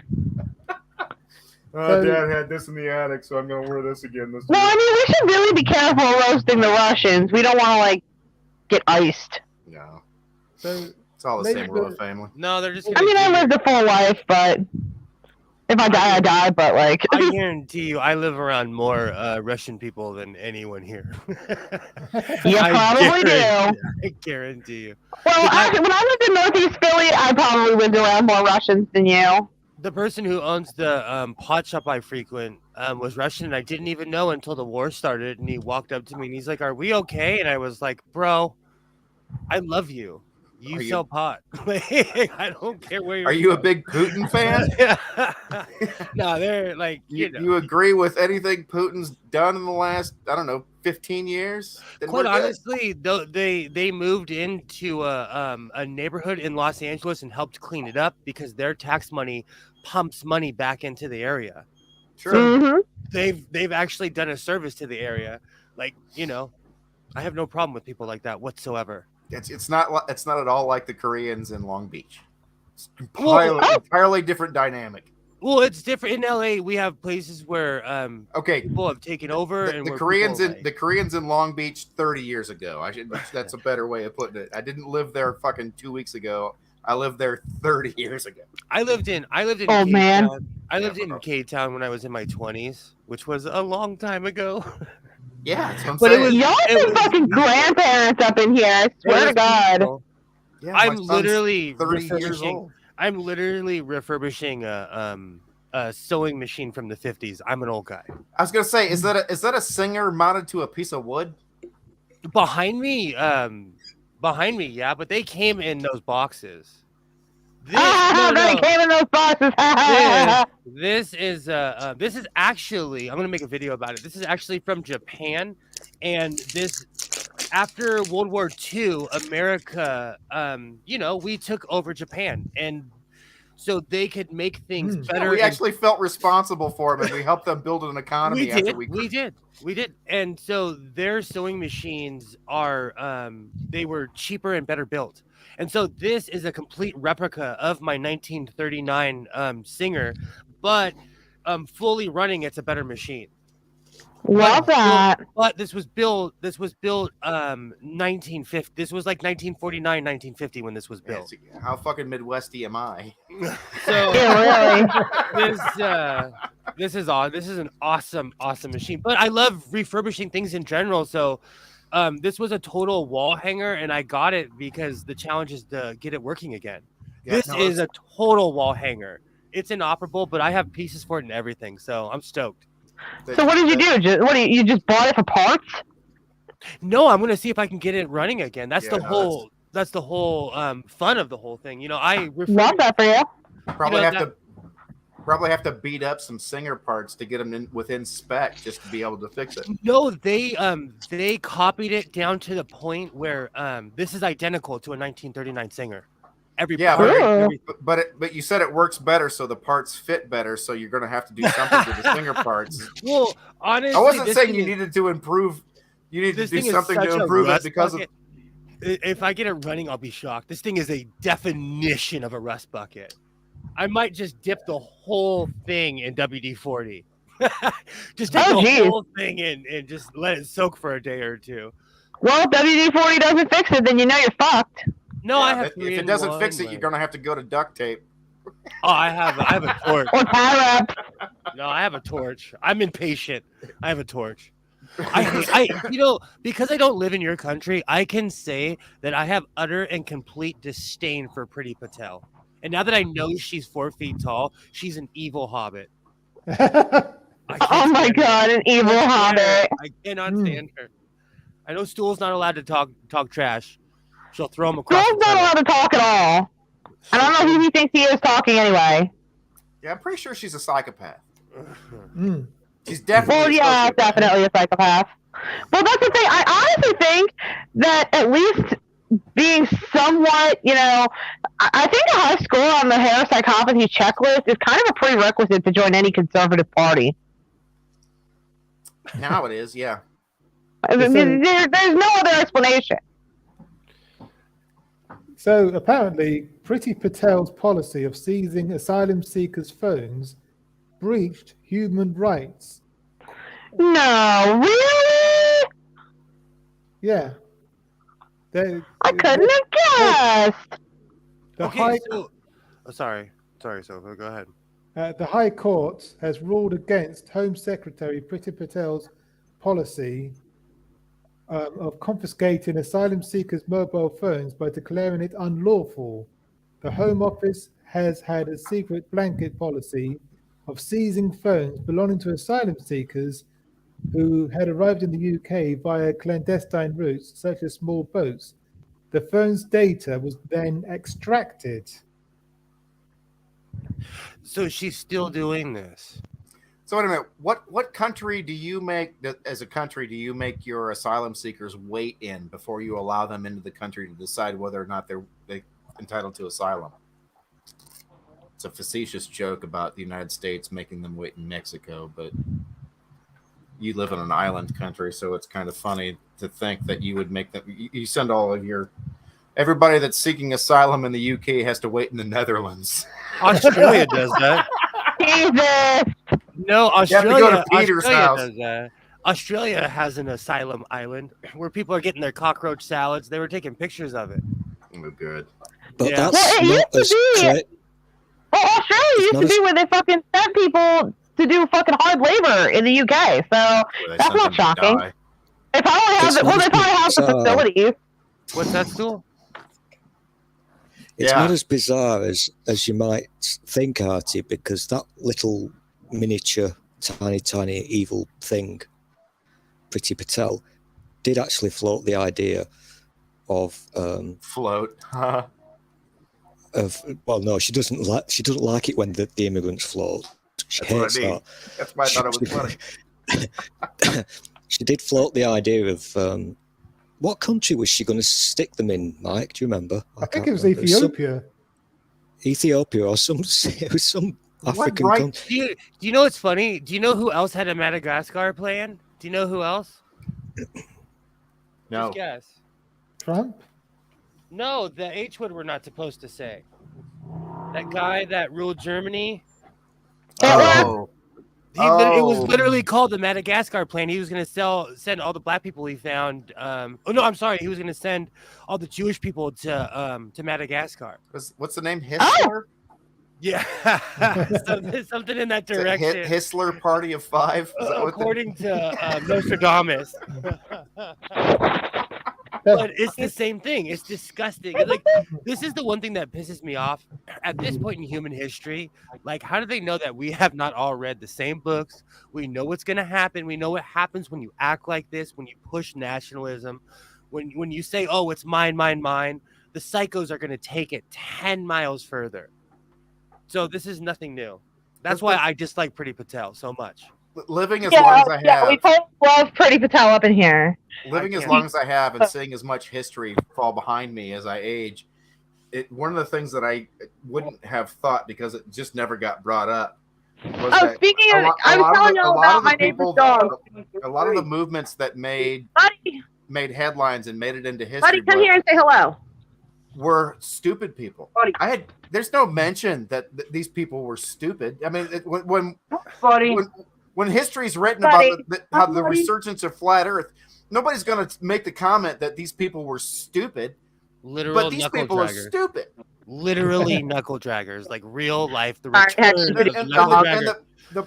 Dad had this in the attic, so I'm gonna wear this again this Well, I mean, we should really be careful roasting the Russians. We don't want to get iced. No, So it's all the same royal family. No, they're just. I mean, I lived a full life, but if I die, I die. But I guarantee you, I live around more Russian people than anyone here. you probably do. I guarantee you. Well, when I lived in Northeast Philly, I probably lived around more Russians than you. The person who owns the pot shop I frequent was Russian, and I didn't even know until the war started. And he walked up to me and he's like, "Are we okay?" And I was like, "Bro, I love you. You sell pot. I don't care where you're." Are you a big Putin fan? No, they're like you agree with anything Putin's done in the last 15 years? Then quite we're good. honestly, they moved into a neighborhood in Los Angeles and helped clean it up because their tax money pumps money back into the area. Sure. Mm-hmm. They've actually done a service to the area. Like, I have no problem with people like that whatsoever. It's not at all like the Koreans in Long Beach. It's entirely different dynamic. Well, it's different in LA. We have places where Okay, people have taken over, and the where Koreans people, in the Koreans in Long Beach 30 years ago. That's a better way of putting it. I didn't live there fucking 2 weeks ago. I lived there 30 years ago. I lived in Oh, man. K-Town. I lived in K-Town when I was in my 20s, which was a long time ago. Yeah, that's what I'm But it saying. was- Y'all some fucking grandparents up in here. I swear to God. Yeah, my I'm son's literally 30 years refurbishing. old. I'm literally refurbishing a sewing machine from the 50s. I'm an old guy. I was gonna say, is that a singer mounted to a piece of wood? Behind me, yeah, but they came in those boxes. This, They came in those boxes. this is actually, I'm gonna make a video about it. This is actually from Japan, and this after World War II, America, we took over Japan, and so they could make things better. We actually felt responsible for them, and we helped them build an economy. We did. And so their sewing machines are they were cheaper and better built. And so this is a complete replica of my 1939 Singer, but fully running, it's a better machine. Love that. But this was built 1950. This was like 1949, 1950 when this was Yeah, built. see, how fucking Midwesty am I? So Yeah, really. this is an awesome machine. But I love refurbishing things in general. So this was a total wall hanger, and I got it because the challenge is to get it working again. Yeah, This no, is a total wall hanger. It's inoperable, but I have pieces for it and everything, so I'm stoked. So what did you do? You just bought it for parts? No, I'm gonna see if I can get it running again. That's Yeah, the no, whole. That's the whole fun of the whole thing. You know, I Love that for you. Probably You know, have to beat up some Singer parts to get them within spec just to be able to fix it. No, they copied it down to the point where this is identical to a 1939 Singer. Every Yeah, part, Ooh. but you said it works better, so the parts fit better. So you're going to have to do something to the Singer parts. Well, honestly, I wasn't this saying thing you is- needed to improve. You need to this do thing is something such to a improve it rust because of. bucket. If I get it running, I'll be shocked. This thing is a definition of a rust bucket. I might just dip the whole thing in WD-40. Just dip Oh, the geez. whole thing in and just let it soak for a day or two. Well, if WD-40 doesn't fix it, then you know you're fucked. No, Yeah, I have if three it in doesn't one, fix it, like- you're going to have to go to duct tape. Oh, I have a torch. Or tie wrap. No, I have a torch. I'm impatient. I have a torch. Because I don't live in your country, I can say that I have utter and complete disdain for Priti Patel. And now that I know she's 4 feet tall, she's an evil hobbit. I can't Oh my stand her. god, an evil I can't stand her. hobbit. I cannot Hmm. stand her. I know Stool's not allowed to talk trash. She'll throw him across. Joel's the not tunnel. allowed to talk at all. I don't know who he thinks he is talking anyway. Yeah, I'm pretty sure she's a psychopath. Mm. She's definitely. Well, a yeah, sociopath. definitely a psychopath. Well, that's the thing. I honestly think that at least being somewhat, I think a high score on the hair psychopathy checklist is kind of a prerequisite to join any conservative party. Now it is, yeah. I mean, there's no other explanation. So apparently, Priti Patel's policy of seizing asylum seekers' phones breached human rights. No, really? Yeah. I couldn't have guessed. The Okay, High so sorry, Sophie, go ahead. The High Court has ruled against Home Secretary Priti Patel's policy of confiscating asylum seekers' mobile phones by declaring it unlawful. The Home Office has had a secret blanket policy of seizing phones belonging to asylum seekers who had arrived in the UK via clandestine routes, such as small boats. The phone's data was then extracted. So she's still doing this. So wait a minute. What country do you make as a country do you make your asylum seekers wait in before you allow them into the country to decide whether or not they're entitled to asylum? It's a facetious joke about the United States making them wait in Mexico, but you live in an island country, so it's kind of funny to think that you would make them. You send all of everybody that's seeking asylum in the UK has to wait in the Netherlands. Australia does that. Jesus. No, You have to go to Australia. Peter's Australia house. does that. Australia has an asylum island where people are getting their cockroach salads. They were taking pictures of it. Oh, good. But Yeah. that's Well, it not used to as be- cra- Well, Australia used not to as- be where they fucking sent people to do fucking hard labor in the UK. So Where they That's sent not them to shocking. die. they probably have It's the, well, not they probably have the bizarre. facilities. What's that, Stool? It's Yeah. not as bizarre as you might think, Artie, because that little miniature, tiny evil thing, Priti Patel, did actually float the idea of Float. well, no, she doesn't like it when the immigrants float. She That's what I hates mean. that. That's why I thought it was funny. She did float the idea of what country was she going to stick them in, Mike? Do you remember? I think can't it was remember. Ethiopia. Ethiopia or some it was some African right- country. Do you know what's funny? Do you know who else had a Madagascar plan? Do you know who else? No. Just guess. Trump? No, the H word we're not supposed to say. That guy that ruled Germany. Oh, It was Oh. literally called the Madagascar plan. He was going to send all the black people he found. Oh no, I'm sorry. He was going to send all the Jewish people to Madagascar. what's the name? Histler? Yeah, something in that Is it direction. Histler Party of Five? Is that what According to Nostradamus. But it's the same thing. It's disgusting. Like, this is the one thing that pisses me off at this point in human history. Like, how do they know that we have not all read the same books? We know what's going to happen. We know what happens when you act like this, when you push nationalism, when you say, oh, it's mine, mine, mine. The psychos are going to take it 10 miles further. So this is nothing new. That's why I dislike Priti Patel so much. Living as long as I have, we both love Priti Patel up in here. living as long as I have, and seeing as much history fall behind me as I age, one of the things that I wouldn't have thought because it just never got brought up. Was that Speaking a of, lot- I a was lot of telling the- you a all lot about of the my neighbor's people- dog. A lot of the movements that made headlines and made it into history Buddy, come here and say hello. were stupid people. Buddy. There's no mention that these people were stupid. I mean, Buddy. when history's written Buddy. about how the Buddy. resurgence of flat Earth, nobody's going to make the comment that these people were stupid. Literal But these knuckle people are draggers. stupid. Literally knuckle draggers, like real life. The Sorry, I had return stupid of And, knuckle dog. dragger.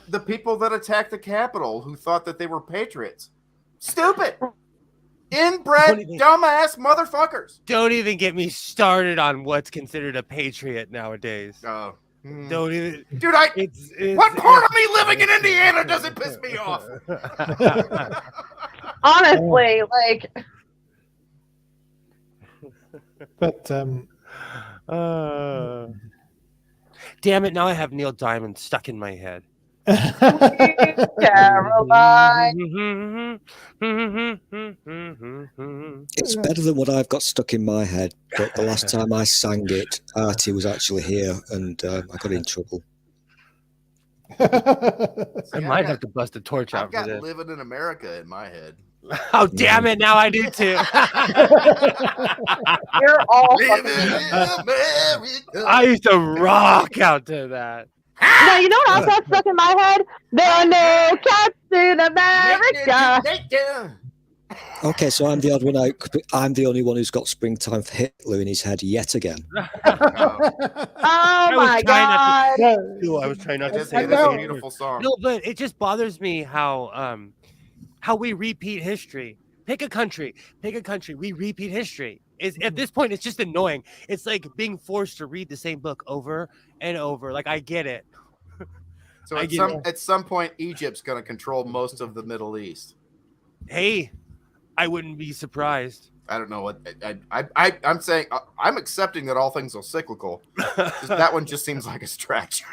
the people that attacked the Capitol who thought that they were patriots, stupid, inbred, Don't even- dumbass motherfuckers. Don't even get me started on what's considered a patriot nowadays. Oh, Don't even. dude, It's what part of me living in Indiana doesn't piss me off? Honestly, like, But damn it! Now I have Neil Diamond stuck in my head. Caroline. It's better than what I've got stuck in my head. But the last time I sang it, Artie was actually here, and I got in trouble. I might have to bust a torch I've out for got this. living in America in my head. Oh damn it! Now I do too. You're all Living fucking. in America. I used to rock out to that. No, you know what else got stuck in my head? There are no cats in America. Okay, so I'm the odd one out. I'm the only one who's got Springtime for Hitler in his head yet again. Oh my was trying not god. Ooh, I was trying not to It say is that. a beautiful song. No, but it just bothers me how we repeat history. Pick a country. We repeat history. At this point, it's just annoying. It's like being forced to read the same book over and over. Like, I get it. So I at get some point, Egypt's going to control most of the Middle East. Hey, I wouldn't be surprised. I don't know what I'm saying. I'm accepting that all things are cyclical. Just that one just seems like a stretch.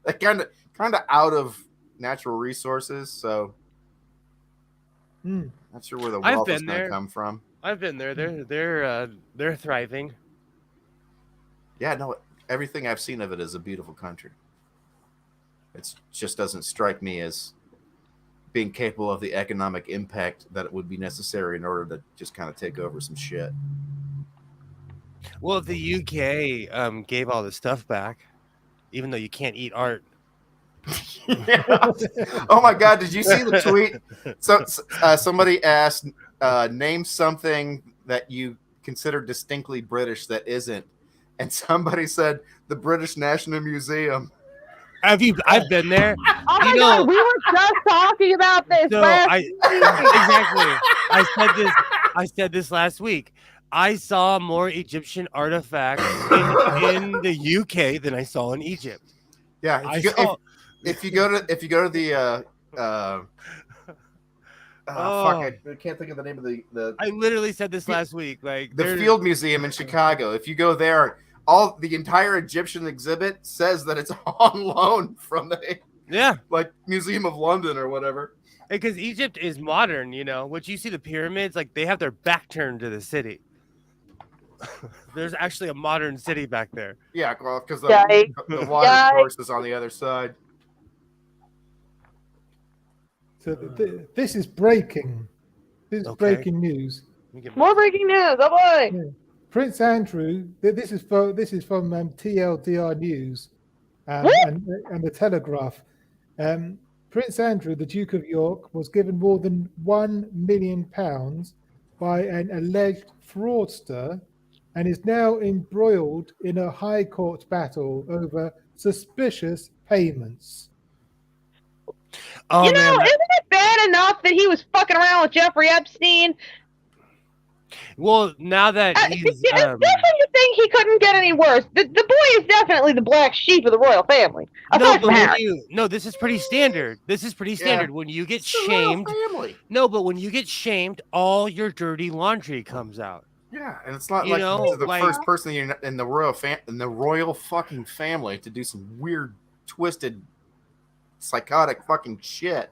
That kind of out of natural resources. So not sure where the I've wealth is been going to there. come from. I've been there. They're thriving. Yeah, no. Everything I've seen of it is a beautiful country. It just doesn't strike me as being capable of the economic impact that it would be necessary in order to just kind of take over some shit. Well, if the UK gave all the stuff back, even though you can't eat art. Yeah. Oh my God! Did you see the tweet? So somebody asked, name something that you consider distinctly British that isn't, and somebody said the British National Museum. I've been there. Oh my You know- god, we were just talking about this So last exactly. I said this last week. I saw more Egyptian artifacts in the UK than I saw in Egypt. Yeah, if you go to the I can't think of the name of the I literally said this last week. Like the Field Museum in Chicago. If you go there, the entire Egyptian exhibit says that it's on loan from the Museum of London or whatever. Because Egypt is modern, What you see the pyramids, like they have their back turned to the city. There's actually a modern city back there. Yeah, well, because the water source is on the other side. So this is breaking. This is breaking news. More breaking news. Oh boy. Prince Andrew. This is from TLDR News. and the Telegraph. Prince Andrew, the Duke of York, was given more than £1 million by an alleged fraudster and is now embroiled in a high court battle over suspicious payments. Oh, you know, man. isn't it bad enough that he was fucking around with Jeffrey Epstein? Well, now that It's he's definitely you think he couldn't get any worse. The boy is definitely the black sheep of the royal family. Aside from Harry. this is pretty standard. This is pretty standard. When you get shamed, but when you get shamed, all your dirty laundry comes out. Yeah, and it's not You like know, this is the like- first person in the royal fucking family to do some weird, twisted, psychotic fucking shit.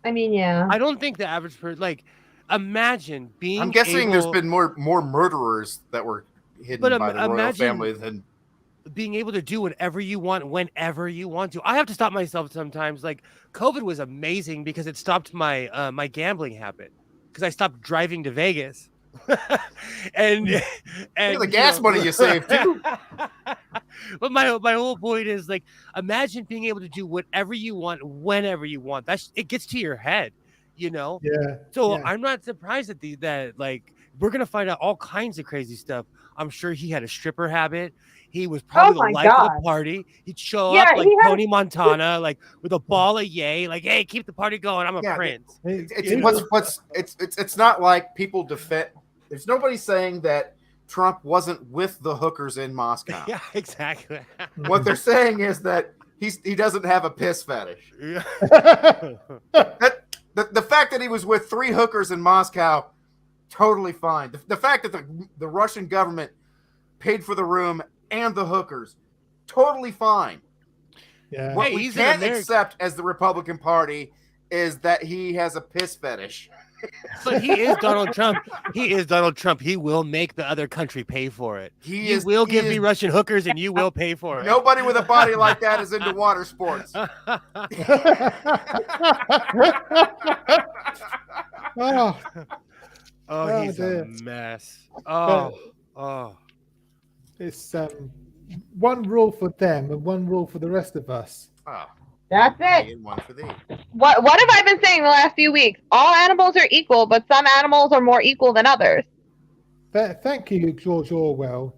I mean, yeah. I don't think the average person imagine being. I'm guessing there's able- been more murderers that were hidden But by the royal imagine- family than being able to do whatever you want whenever you want to. I have to stop myself sometimes. Like COVID was amazing because it stopped my my gambling habit because I stopped driving to Vegas. and Look at the gas money you saved too. But my whole point is imagine being able to do whatever you want whenever you want. It gets to your head, you know. Yeah. So yeah. I'm not surprised that we're gonna find out all kinds of crazy stuff. I'm sure he had a stripper habit. He was probably Oh the my life of the God. party. He'd show Yeah, up like he had- Tony Montana, with a ball of yay, hey, keep the party going. I'm a Yeah, prince. It's not like people defend. There's nobody saying that Trump wasn't with the hookers in Moscow. Yeah, exactly. What they're saying is that he doesn't have a piss fetish. Yeah. The fact that he was with 3 hookers in Moscow, totally fine. The fact that the Russian government paid for the room and the hookers, totally fine. Yeah. What Hey, we he's an can't American. accept as the Republican Party is that he has a piss fetish. But he is Donald Trump. He is Donald Trump. He will make the other country pay for it. He will give is- me Russian hookers and you will pay for it. Nobody with a body like that is into water sports. Oh, Oh, he's dear. a mess. Oh. it's one rule for them and one rule for the rest of us. Oh, That's it. and one for thee. What have I been saying the last few weeks? All animals are equal, but some animals are more equal than others. Thank you, George Orwell.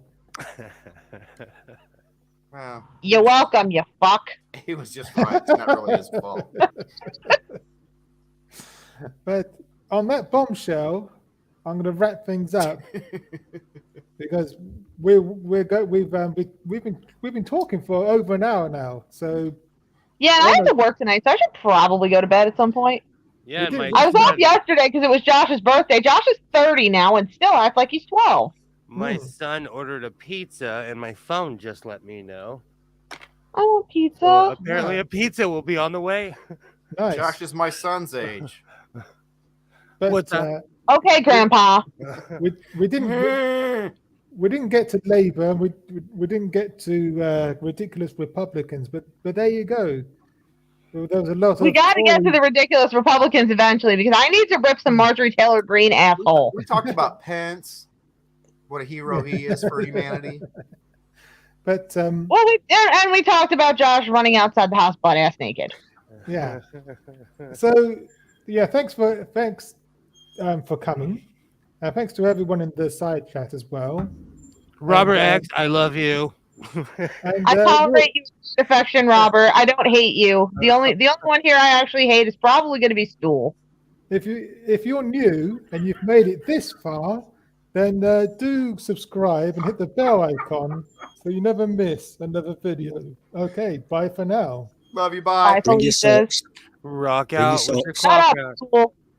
Well, You're welcome, you fuck. he was just right. It's not really his fault. But on that bombshell, I'm going to wrap things up because we've been talking for over an hour now. So Yeah, and I have to work tonight, so I should probably go to bed at some point. Yeah, You my did- I was son, off yesterday because it was Josh's birthday. Josh is 30 now and still acts like he's 12. my son ordered a pizza and my phone just let me know. I want pizza. So apparently a pizza will be on the way. nice. Josh is my son's age. But What's up? Okay, Grandpa. we didn't get to Labour. We didn't get to ridiculous Republicans. But there you go. There was a lot. We of got to get to the ridiculous Republicans eventually because I need to rip some Marjorie Taylor Greene asshole. We talked about Pence, what a hero he is for humanity. But Well, we talked about Josh running outside the house butt ass naked. yeah. So yeah, thanks for coming. Thanks to everyone in the side chat as well. Robert And, X, I love you. And, I tolerate you with affection, Robert. I don't hate you. The only one here I actually hate is probably going to be Stool. if you're new and you've made it this far, then do subscribe and hit the bell icon so you never miss another video. Okay, bye for now. Love you. Bye. Bye, Bring your Felicia. socks. Rock Bring your out with your socks. Shut clock up, out. Stool.